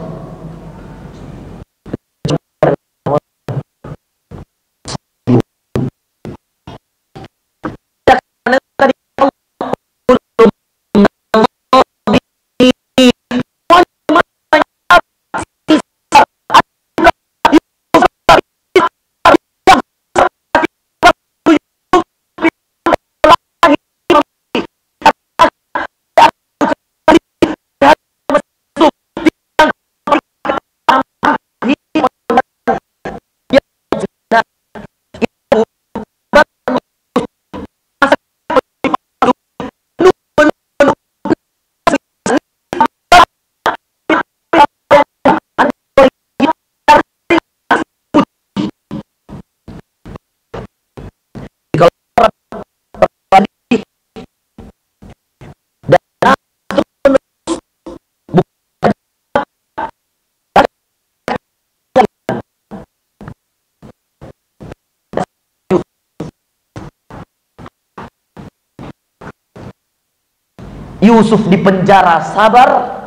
Yusuf di penjara sabar,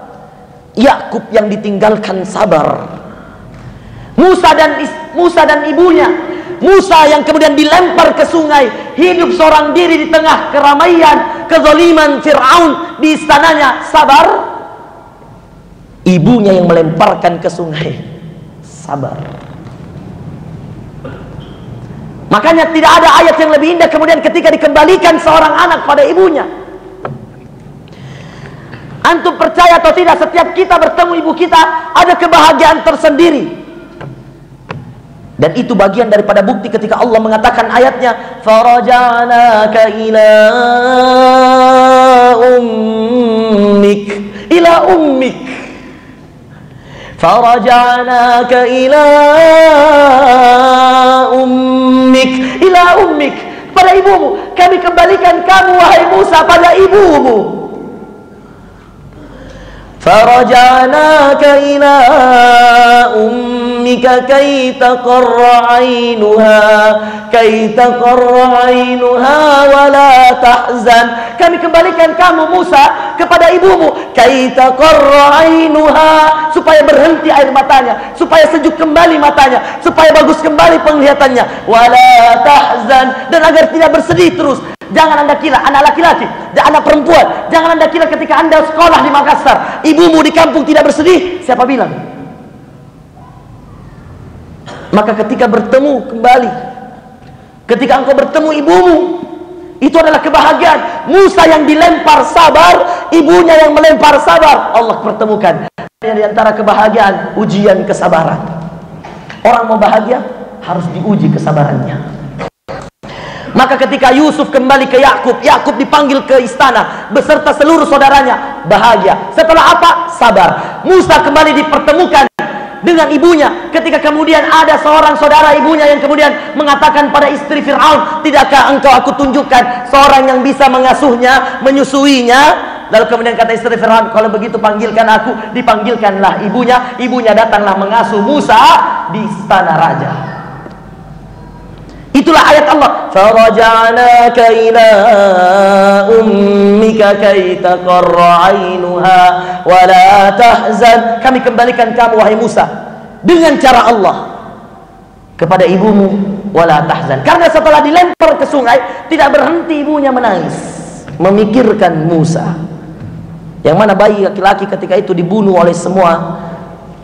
Yakub yang ditinggalkan sabar. Musa dan ibunya, Musa yang kemudian dilempar ke sungai, hidup seorang diri di tengah keramaian, kezaliman Fir'aun di istananya, sabar. Ibunya yang melemparkan ke sungai, sabar. Makanya tidak ada ayat yang lebih indah kemudian ketika dikembalikan seorang anak pada ibunya. Antum percaya atau tidak, setiap kita bertemu ibu kita ada kebahagiaan tersendiri. Dan itu bagian daripada bukti ketika Allah mengatakan ayatnya, faraja'naka ila ummik faraja'naka ila ummik, pada ibumu. Kami kembalikan kamu wahai Musa pada ibumu. Faraja'naka ila ummika kay taqarra 'ainuha wa la tahzan. Kami kembalikan kamu Musa kepada ibumu, kay taqarra 'ainuha, supaya berhenti air matanya, supaya sejuk kembali matanya, supaya bagus kembali penglihatannya, wa la tahzan, dan agar tidak bersedih terus. Jangan anda kira, anak laki-laki, anak perempuan, jangan anda kira ketika anda sekolah di Makassar, ibumu di kampung tidak bersedih. Siapa bilang? Maka ketika bertemu kembali, ketika engkau bertemu ibumu, itu adalah kebahagiaan. Musa yang dilempar sabar, ibunya yang melempar sabar, Allah pertemukan. Di antara kebahagiaan, ujian kesabaran. Orang mau bahagia harus diuji kesabarannya. Maka ketika Yusuf kembali ke Yakub, Yakub dipanggil ke istana beserta seluruh saudaranya, bahagia. Setelah apa? Sabar. Musa kembali dipertemukan dengan ibunya, ketika kemudian ada seorang saudara ibunya yang kemudian mengatakan pada istri Fir'aun, tidakkah engkau aku tunjukkan seorang yang bisa mengasuhnya, menyusuinya? Lalu kemudian kata istri Fir'aun, kalau begitu panggilkan aku. Dipanggilkanlah ibunya, ibunya datanglah mengasuh Musa di istana raja. Itulah ayat Allah, faraja'naka ila ummika kay taqarra 'ainuha wa la tahzan. Kami kembalikan kamu wahai Musa dengan cara Allah kepada ibumu, wa la tahzan. Karena setelah dilempar ke sungai, tidak berhenti ibunya menangis, memikirkan Musa. Yang mana bayi laki-laki ketika itu dibunuh oleh semua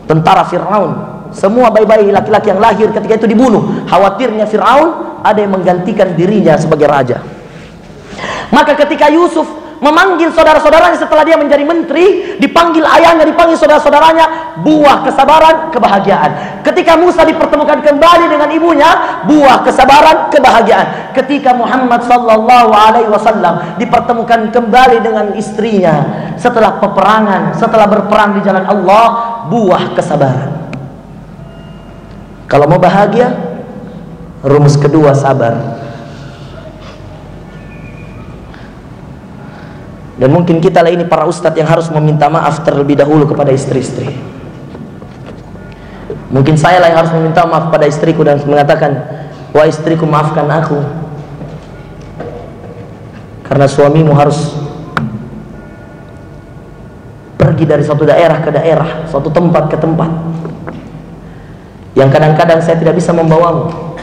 tentara Fir'aun. Semua bayi-bayi laki-laki yang lahir ketika itu dibunuh. Khawatirnya Fir'aun ada yang menggantikan dirinya sebagai raja. Maka ketika Yusuf memanggil saudara-saudaranya setelah dia menjadi menteri, dipanggil ayahnya, dipanggil saudara-saudaranya, buah kesabaran, kebahagiaan. Ketika Musa dipertemukan kembali dengan ibunya, buah kesabaran, kebahagiaan. Ketika Muhammad sallallahu alaihi wasallam dipertemukan kembali dengan istrinya setelah peperangan, setelah berperang di jalan Allah, buah kesabaran. Kalau mau bahagia, rumus kedua, sabar. Dan mungkin kita lah ini para ustadz yang harus meminta maaf terlebih dahulu kepada istri-istri. Mungkin saya lah yang harus meminta maaf pada istriku dan mengatakan, wah istriku, maafkan aku, karena suamimu harus pergi dari suatu daerah ke daerah, suatu tempat ke tempat, yang kadang-kadang saya tidak bisa membawamu,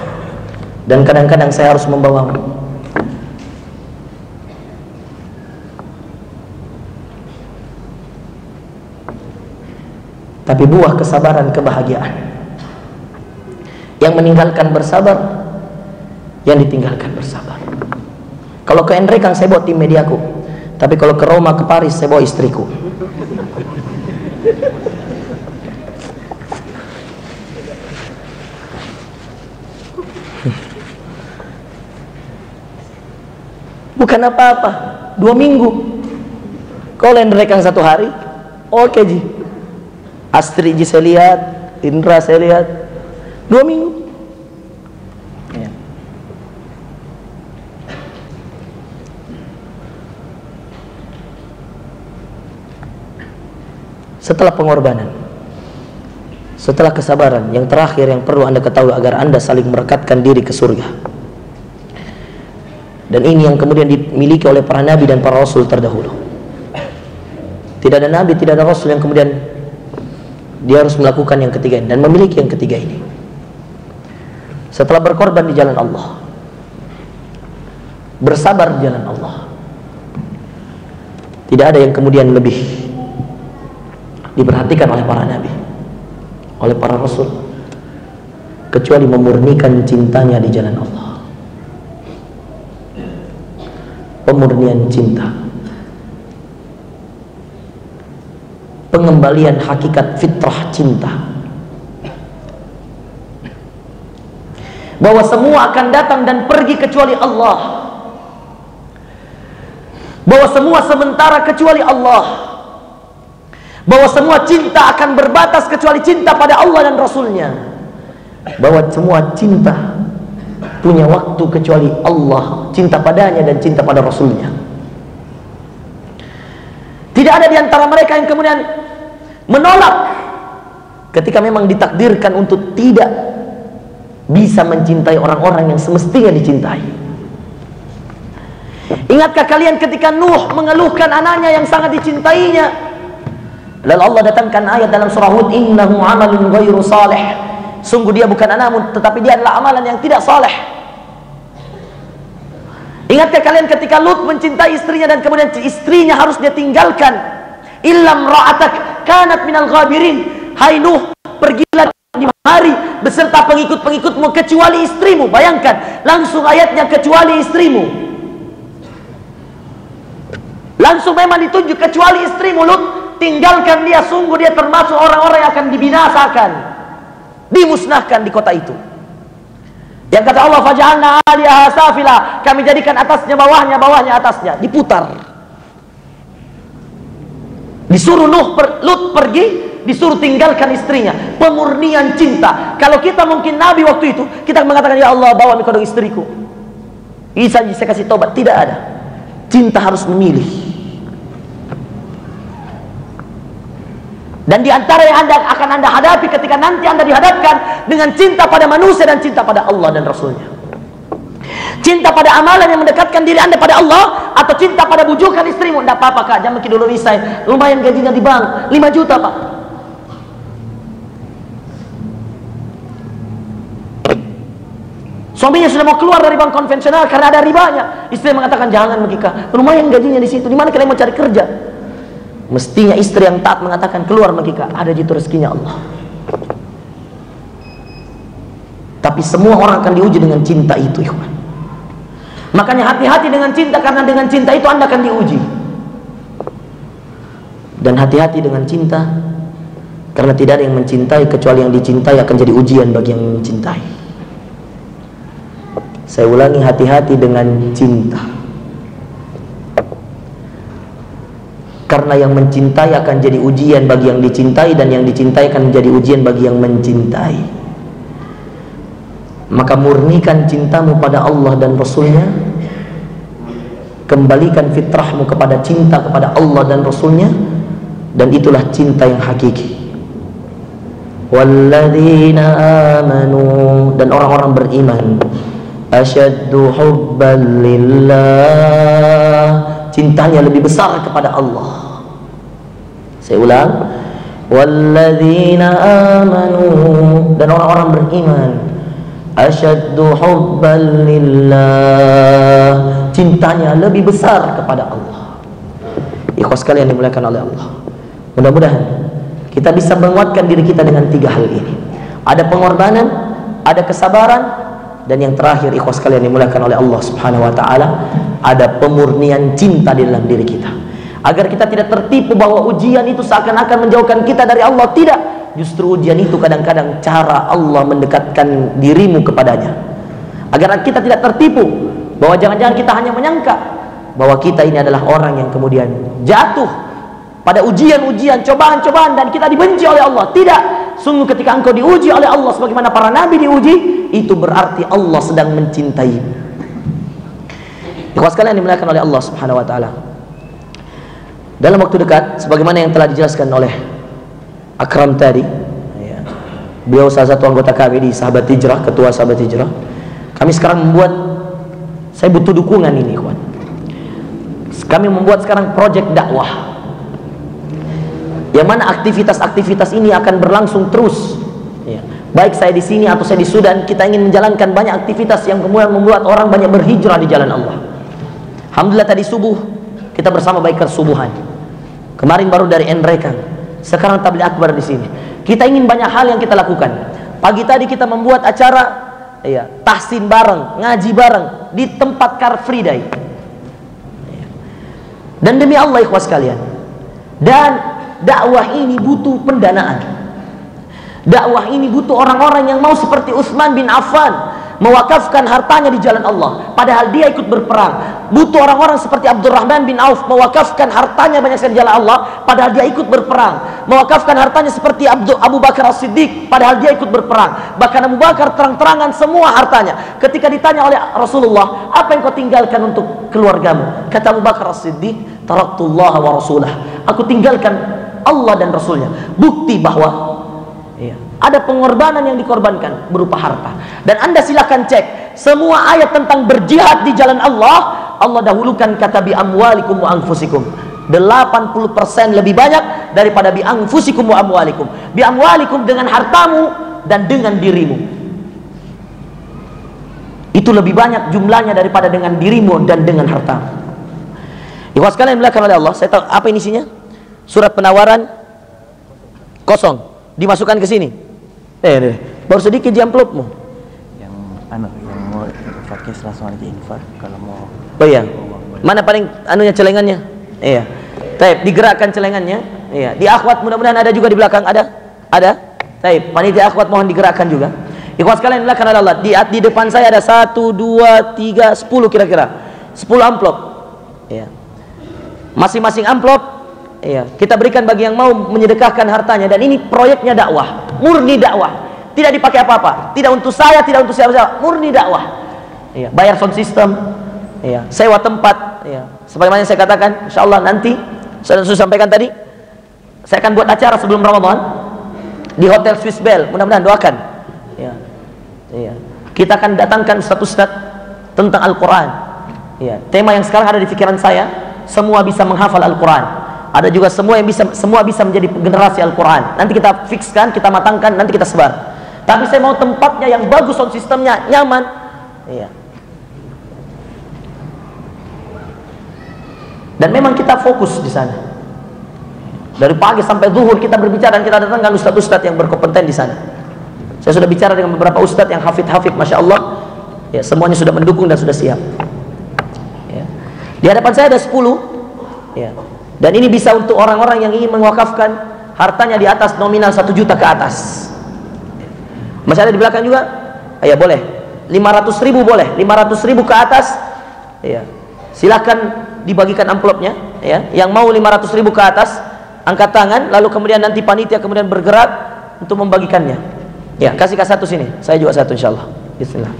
dan kadang-kadang saya harus membawamu. Tapi buah kesabaran, kebahagiaan, yang meninggalkan bersabar, yang ditinggalkan bersabar. Kalau ke Enrekang saya bawa tim mediaku, tapi kalau ke Roma, ke Paris saya bawa istriku. Bukan apa-apa, 2 minggu. Kalau Enrekang 1 hari, oke Ji. Astrid Ji saya lihat, Indra saya lihat, 2 minggu. Ya. Setelah pengorbanan, setelah kesabaran, yang terakhir yang perlu Anda ketahui agar Anda saling merekatkan diri ke surga. Dan ini yang kemudian dimiliki oleh para nabi dan para rasul terdahulu. Tidak ada nabi, tidak ada rasul yang kemudian dia harus melakukan yang ketiga ini dan memiliki yang ketiga ini. Setelah berkorban di jalan Allah, bersabar di jalan Allah, tidak ada yang kemudian lebih diperhatikan oleh para nabi, oleh para rasul, kecuali memurnikan cintanya di jalan Allah. Pemurnian cinta, pengembalian hakikat fitrah cinta, bahwa semua akan datang dan pergi kecuali Allah, bahwa semua sementara kecuali Allah, bahwa semua cinta akan berbatas kecuali cinta pada Allah dan Rasulnya, bahwa semua cinta punya waktu kecuali Allah, cinta padanya dan cinta pada Rasulnya. Tidak ada di antara mereka yang kemudian menolak ketika memang ditakdirkan untuk tidak bisa mencintai orang-orang yang semestinya dicintai. Ingatkah kalian ketika Nuh mengeluhkan anaknya yang sangat dicintainya, lalu Allah datangkan ayat dalam surah Hud, innahu amalun ghairu salih, sungguh dia bukan anakmu tetapi dia adalah amalan yang tidak saleh. Ingatkah kalian ketika Lut mencintai istrinya dan kemudian istrinya harus dia tinggalkan, illam ra'atak kanat minal ghabirin, hai Nuh, pergilah di hari beserta pengikut-pengikutmu kecuali istrimu. Bayangkan langsung ayatnya, kecuali istrimu. Langsung memang ditunjuk kecuali istrimu Lut, tinggalkan dia, sungguh dia termasuk orang-orang yang akan dibinasakan, dimusnahkan di kota itu. Yang kata Allah, faj'alna 'aliyaha safila, kami jadikan atasnya bawahnya, bawahnya atasnya, diputar. Disuruh Lut pergi, disuruh tinggalkan istrinya. Pemurnian cinta. Kalau kita mungkin nabi waktu itu, kita mengatakan, ya Allah, bawa kodok istriku, Isa saya kasih tobat. Tidak ada. Cinta harus memilih. Dan di antara yang akan anda hadapi ketika nanti anda dihadapkan dengan cinta pada manusia dan cinta pada Allah dan Rasulnya, cinta pada amalan yang mendekatkan diri anda pada Allah, atau cinta pada bujukan istrimu. Tidak apa-apa kak, jangan mungkin dulu resign, lumayan gajinya di bank 5 juta pak. Suaminya sudah mau keluar dari bank konvensional karena ada ribanya, istri mengatakan jangan Mekika, lumayan gajinya di situ, di mana kalian mau cari kerja? Mestinya istri yang taat mengatakan, keluar Mekika, ada jitu rezekinya Allah. Tapi semua orang akan diuji dengan cinta itu, ikhwan. Makanya hati-hati dengan cinta, karena dengan cinta itu anda akan diuji. Dan hati-hati dengan cinta, karena tidak ada yang mencintai kecuali yang dicintai akan jadi ujian bagi yang mencintai. Saya ulangi, hati-hati dengan cinta, karena yang mencintai akan jadi ujian bagi yang dicintai, dan yang dicintai akan menjadi ujian bagi yang mencintai. Maka murnikan cintamu pada Allah dan Rasulnya, kembalikan fitrahmu kepada cinta kepada Allah dan Rasulnya, dan itulah cinta yang hakiki. Walladzina amanu, dan orang-orang beriman, asyaddu hubban lillah, cintanya lebih besar kepada Allah. Saya ulang, walladzina amanu, dan orang-orang beriman, asyaddu hubban lillah, cintanya lebih besar kepada Allah. Ikhwas sekalian dimuliakan oleh Allah, mudah-mudahan kita bisa menguatkan diri kita dengan 3 hal ini. Ada pengorbanan, ada kesabaran, dan yang terakhir ikhwas sekalian dimuliakan oleh Allah Subhanahu wa taala, ada pemurnian cinta di dalam diri kita, agar kita tidak tertipu bahwa ujian itu seakan-akan menjauhkan kita dari Allah. Tidak, justru ujian itu kadang-kadang cara Allah mendekatkan dirimu kepadanya, agar kita tidak tertipu bahwa jangan-jangan kita hanya menyangka bahwa kita ini adalah orang yang kemudian jatuh pada ujian-ujian, cobaan-cobaan, dan kita dibenci oleh Allah. Tidak, sungguh ketika engkau diuji oleh Allah sebagaimana para nabi diuji, itu berarti Allah sedang mencintaimu. Ikhwas sekalian dimuliakan oleh Allah Subhanahu wa taala, dalam waktu dekat sebagaimana yang telah dijelaskan oleh Akram tadi, ya, beliau salah satu anggota kami di Sahabat Hijrah, ketua Sahabat Hijrah. Kami sekarang membuat, saya butuh dukungan ini, ikhwan. Kami membuat sekarang proyek dakwah. yang mana aktivitas-aktivitas ini akan berlangsung terus. Ya. Baik saya di sini atau saya di Sudan, kita ingin menjalankan banyak aktivitas yang kemudian membuat orang banyak berhijrah di jalan Allah. Alhamdulillah tadi subuh kita bersama Baikar Subuhan. Kemarin baru dari Enrekan. Sekarang tabligh akbar di sini. Kita ingin banyak hal yang kita lakukan. Pagi tadi kita membuat acara tahsin bareng, ngaji bareng di tempat Car Free Day. Dan demi Allah ikhwas sekalian, dan dakwah ini butuh pendanaan. Dakwah ini butuh orang-orang yang mau seperti Utsman bin Affan mewakafkan hartanya di jalan Allah, padahal dia ikut berperang. Butuh orang-orang seperti Abdurrahman bin Auf mewakafkan hartanya banyak sekali di jalan Allah, padahal dia ikut berperang. Mewakafkan hartanya seperti Abu Bakar As-Siddiq, padahal dia ikut berperang. Bahkan Abu Bakar terang-terangan semua hartanya. Ketika ditanya oleh Rasulullah, apa yang kau tinggalkan untuk keluargamu? Kata Abu Bakar As-Siddiq, taraktullah wa rasulah, aku tinggalkan Allah dan Rasulnya. Bukti bahwa ada pengorbanan yang dikorbankan berupa harta. Dan Anda silakan cek semua ayat tentang berjihad di jalan Allah. Allah dahulukan kata bi amwalikum wa anfusikum. 80% lebih banyak daripada bi anfusikum wa amwalikum. Bi amwalikum dengan hartamu dan dengan dirimu. Itu lebih banyak jumlahnya daripada dengan dirimu dan dengan hartamu. Ikhwas sekalian dimuliakan oleh Allah. Saya tahu apa ini isinya? Surat penawaran kosong, dimasukkan ke sini. Baru sedikit di amplopmu. Yang mau pakai langsung aja infak kalau mau. Oh iya. Mana paling anunya celengannya? Iya. Taib, digerakkan celengannya. Iya. Di akhwat mudah-mudahan ada juga di belakang, ada? Ada? Taib, panitia akhwat mohon digerakkan juga. Ikhwas sekalian dimuliakan oleh Allah. Di depan saya ada 1 2 3 10 kira-kira. 10 amplop. Iya. Masing-masing amplop kita berikan bagi yang mau menyedekahkan hartanya. Dan ini proyeknya dakwah, murni dakwah, tidak dipakai apa-apa, tidak untuk saya, tidak untuk siapa-siapa, murni dakwah. Bayar sound system, sewa tempat, sebagaimana saya katakan, insyaallah nanti saya sudah sampaikan tadi, saya akan buat acara sebelum Ramadan di Hotel Swiss Bell, mudah-mudahan doakan. Kita akan datangkan ustaz tentang Al-Quran. Tema yang sekarang ada di pikiran saya, semua bisa menghafal Al-Quran. Ada juga semua bisa menjadi generasi Al-Quran. Nanti kita fixkan, kita matangkan, nanti kita sebar. Tapi saya mau tempatnya yang bagus, sound sistemnya nyaman. Dan memang kita fokus di sana. Dari pagi sampai zuhur kita berbicara dan kita datangkan ustaz-ustaz yang berkompeten di sana. Saya sudah bicara dengan beberapa ustaz yang hafid, masya Allah. Semuanya sudah mendukung dan sudah siap. Di hadapan saya ada 10. Dan ini bisa untuk orang-orang yang ingin mewakafkan hartanya di atas nominal 1 juta ke atas. Masih ada di belakang juga? Ya boleh. 500.000 boleh. 500.000 ke atas. Silakan dibagikan amplopnya. Yang mau 500.000 ke atas, angkat tangan. Lalu kemudian nanti panitia kemudian bergerak untuk membagikannya. Kasih satu sini. Saya juga satu insyaallah. Bismillah.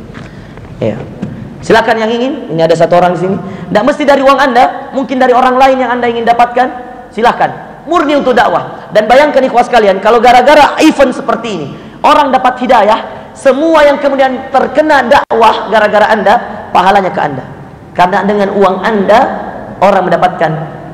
Silakan yang ingin. Ini ada satu orang di sini. Tidak mesti dari uang Anda, mungkin dari orang lain yang Anda ingin dapatkan. Silakan. Murni untuk dakwah. Dan bayangkan ikhwas sekalian, kalau gara-gara event seperti ini orang dapat hidayah, semua yang kemudian terkena dakwah gara-gara Anda, pahalanya ke Anda. Karena dengan uang Anda orang mendapatkan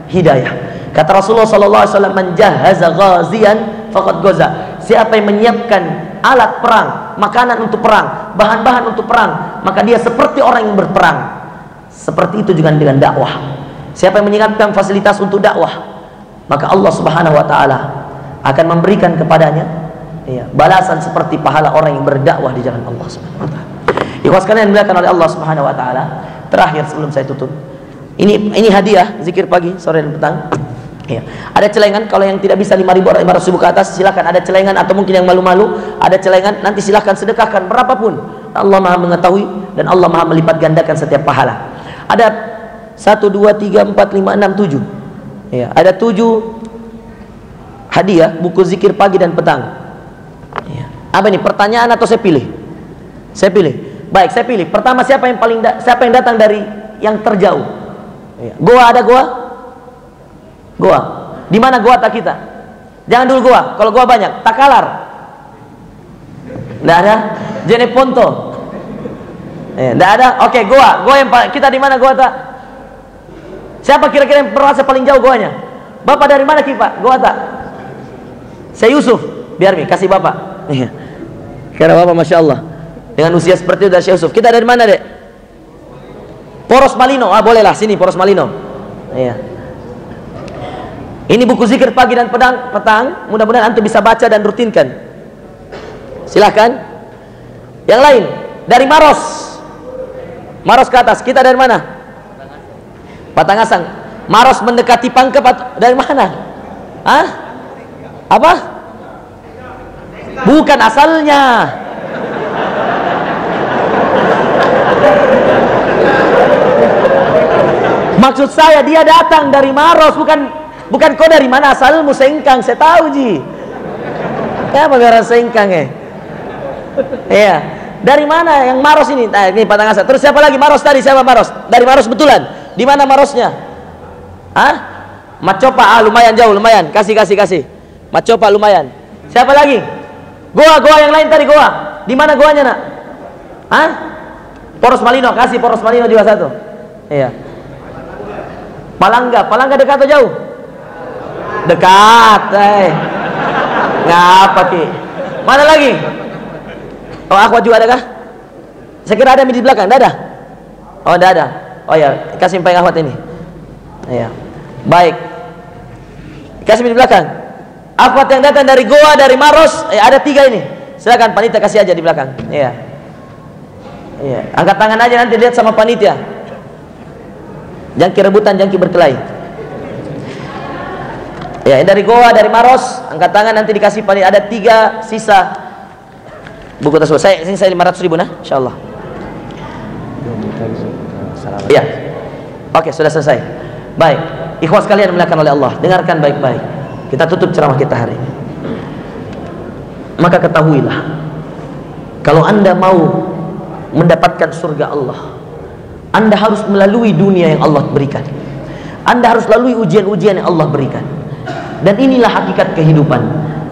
hidayah. Kata Rasulullah SAW, "Man jahaza ghaziyan faqad ghaza." Siapa yang menyiapkan alat perang, makanan untuk perang, bahan-bahan untuk perang, maka dia seperti orang yang berperang. Seperti itu juga dengan dakwah. Siapa yang menyiapkan fasilitas untuk dakwah, maka Allah Subhanahu wa taala akan memberikan kepadanya balasan seperti pahala orang yang berdakwah di jalan Allah Subhanahu wa taala. Ikhwas sekalian dimuliakan oleh Allah Subhanahu wa taala. Terakhir sebelum saya tutup. Ini hadiah zikir pagi, sore dan petang. Ada celengan, kalau yang tidak bisa 5.000 atau 500.000 ke atas silakan, ada celengan, atau mungkin yang malu-malu ada celengan, nanti silakan sedekahkan berapapun. Allah Maha mengetahui dan Allah Maha melipat gandakan setiap pahala. Ada 1 2 3 4 5 6 7. Ada 7 hadiah buku zikir pagi dan petang. Apa ini? Pertanyaan atau saya pilih? Saya pilih. Baik, saya pilih. Pertama, siapa yang datang dari yang terjauh? Goa, ada goa? Goa. Di mana goa tak kita? Jangan dulu goa. Kalau goa banyak, Takalar. Enggak ada? Jeneponto. Enggak ada? Oke, goa. Goa yang kita di mana goa tak? Siapa kira-kira yang merasa paling jauh goanya? Bapak dari mana Ki, Pak? Goa tak? Saya Yusuf, biar Mi kasih bapak. Iya. Karena bapak masya Allah dengan usia seperti itu dari Syekh Yusuf. Kita dari mana dek? Poros Malino. Ah bolehlah sini Poros Malino. Iya. Ini buku zikir pagi dan petang. Mudah-mudahan antum bisa baca dan rutinkan. Silahkan. Yang lain dari Maros. Maros ke atas. Kita dari mana? Batangasang. Maros mendekati Pangkep dari mana? Hah? Apa? Bukan asalnya. Maksud saya dia datang dari Maros, bukan kau dari mana asalmu Sengkang. Saya tahu ji. Ya negara Sengkang ya. Iya. Dari mana yang Maros ini? Nah, ini Batangasang. Terus siapa lagi Maros tadi? Siapa Maros? Dari Maros betulan. Di mana Marosnya? Hah? Macopa. Ah lumayan jauh, lumayan. Kasih. Macopa lumayan. Siapa lagi? Goa yang lain tadi Goa. Di mana Goanya nak? Hah? Poros Malino. Kasih Poros Malino juga satu. Iya. Palangga dekat atau jauh? Dekat. Ngapa ki? Mana lagi? Oh Aqua juga ada kah? Saya kira ada di belakang. Tidak ada? Oh tidak ada. Oh ya, kasih payung Ahwat ini. Iya. Baik. Kasih di belakang. Ahwat yang datang dari Goa, dari Maros, ada 3 ini. Silakan panitia kasih aja di belakang. Iya. Iya. Angkat tangan aja nanti lihat sama panitia. Jangki rebutan, jangki berkelahi. Ya, dari Goa, dari Maros, angkat tangan nanti dikasih panitia. Ada 3 sisa buku tersebut. Saya 500.000 nah, insyaallah. Ya. Oke, sudah selesai. Baik, ikhwas sekalian dimuliakan oleh Allah, dengarkan baik-baik. Kita tutup ceramah kita hari ini. Maka ketahuilah, kalau Anda mau mendapatkan surga Allah, Anda harus melalui dunia yang Allah berikan. Anda harus lalui ujian-ujian yang Allah berikan. Dan inilah hakikat kehidupan.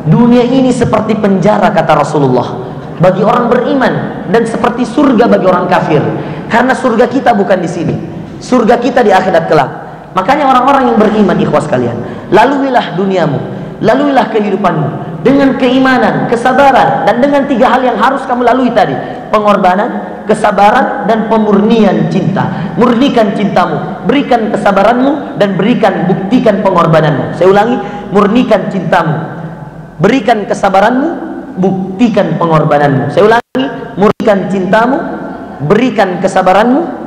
Dunia ini seperti penjara kata Rasulullah bagi orang beriman, dan seperti surga bagi orang kafir. Karena surga kita bukan di sini. Surga kita di akhirat kelak. Makanya orang-orang yang beriman, ikhwas kalian, laluilah duniamu, laluilah kehidupanmu dengan keimanan, kesabaran, dan dengan 3 hal yang harus kamu lalui tadi: pengorbanan, kesabaran, dan pemurnian cinta. Murnikan cintamu, berikan kesabaranmu, dan buktikan pengorbananmu. Saya ulangi, murnikan cintamu, berikan kesabaranmu, buktikan pengorbananmu. Saya ulangi, murnikan cintamu, berikan kesabaranmu,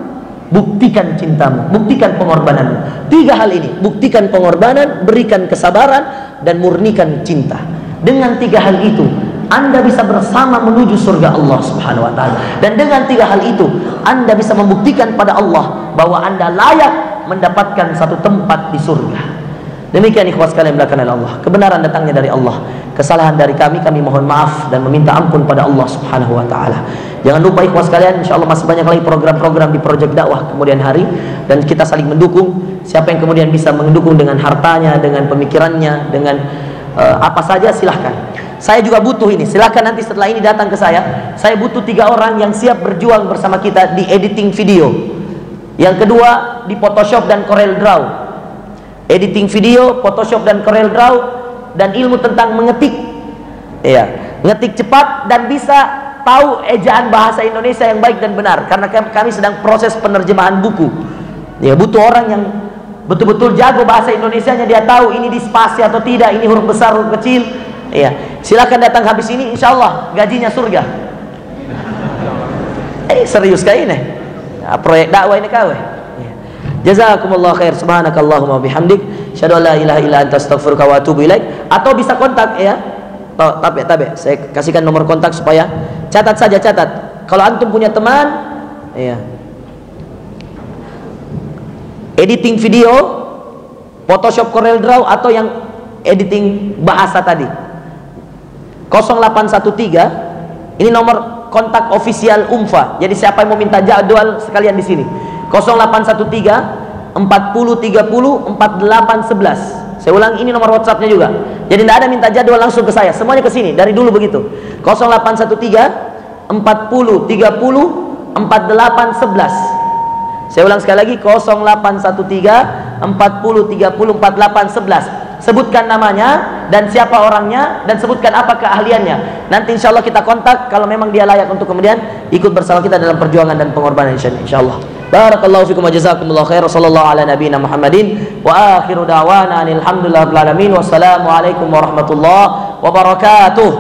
buktikan cintamu, buktikan pengorbananmu. 3 hal ini, buktikan pengorbanan, berikan kesabaran, dan murnikan cinta. Dengan 3 hal itu Anda bisa bersama menuju surga Allah Subhanahu wa ta'ala. Dan dengan 3 hal itu Anda bisa membuktikan pada Allah bahwa Anda layak mendapatkan satu tempat di surga. Demikian ikhwas kalian belakang Allah. Kebenaran datangnya dari Allah. Kesalahan dari kami mohon maaf dan meminta ampun pada Allah Subhanahu wa ta'ala. Jangan lupa ikhwas kalian, insyaallah masih banyak lagi program-program di Project Dakwah kemudian hari, dan kita saling mendukung. Siapa yang kemudian bisa mendukung dengan hartanya, dengan pemikirannya, dengan apa saja silahkan. Saya juga butuh ini. Silahkan nanti setelah ini datang ke saya. Saya butuh 3 orang yang siap berjuang bersama kita di editing video. Yang kedua di Photoshop dan Corel Draw. Editing video, Photoshop dan Corel Draw, dan ilmu tentang mengetik. Iya, ngetik cepat dan bisa tahu ejaan bahasa Indonesia yang baik dan benar. Karena kami sedang proses penerjemahan buku. Ya, butuh orang yang betul-betul jago bahasa Indonesianya, dia tahu ini dispasi atau tidak, ini huruf besar, huruf kecil. Iya, silakan datang habis ini, insyaallah gajinya surga. Serius kayak ini. Nah, proyek dakwah ini kau. Jazakumullah khair. Subhanakallahumma bihamdik, syadu la ilaha illa anta astaghfiruka wa atubu ilaik. Atau bisa kontak ya. Tabe. Saya kasihkan nomor kontak supaya catat saja, catat. Kalau antum punya teman, ya. Editing video, Photoshop, Corel Draw, atau yang editing bahasa tadi. 0813 ini nomor kontak official UMFA. Jadi siapa yang mau minta jadwal sekalian di sini. 0813 40 30 48 11. Saya ulang, ini nomor WhatsAppnya juga. Jadi tidak ada minta jadwal langsung ke saya, semuanya ke sini. Dari dulu begitu. 0813 40 30 48 11. Saya ulang sekali lagi, 0813 40 30 48 11. Sebutkan namanya, dan siapa orangnya, dan sebutkan apa keahliannya. Nanti insya Allah kita kontak kalau memang dia layak untuk kemudian ikut bersama kita dalam perjuangan dan pengorbanan insya Allah. Barakallahu fikum wa jazakumullahu khair. Sallallahu ala nabiyina Muhammadin wa akhiru da'wana alhamdulillahi rabbil alamin. Wassalamu alaikum warahmatullahi wabarakatuh.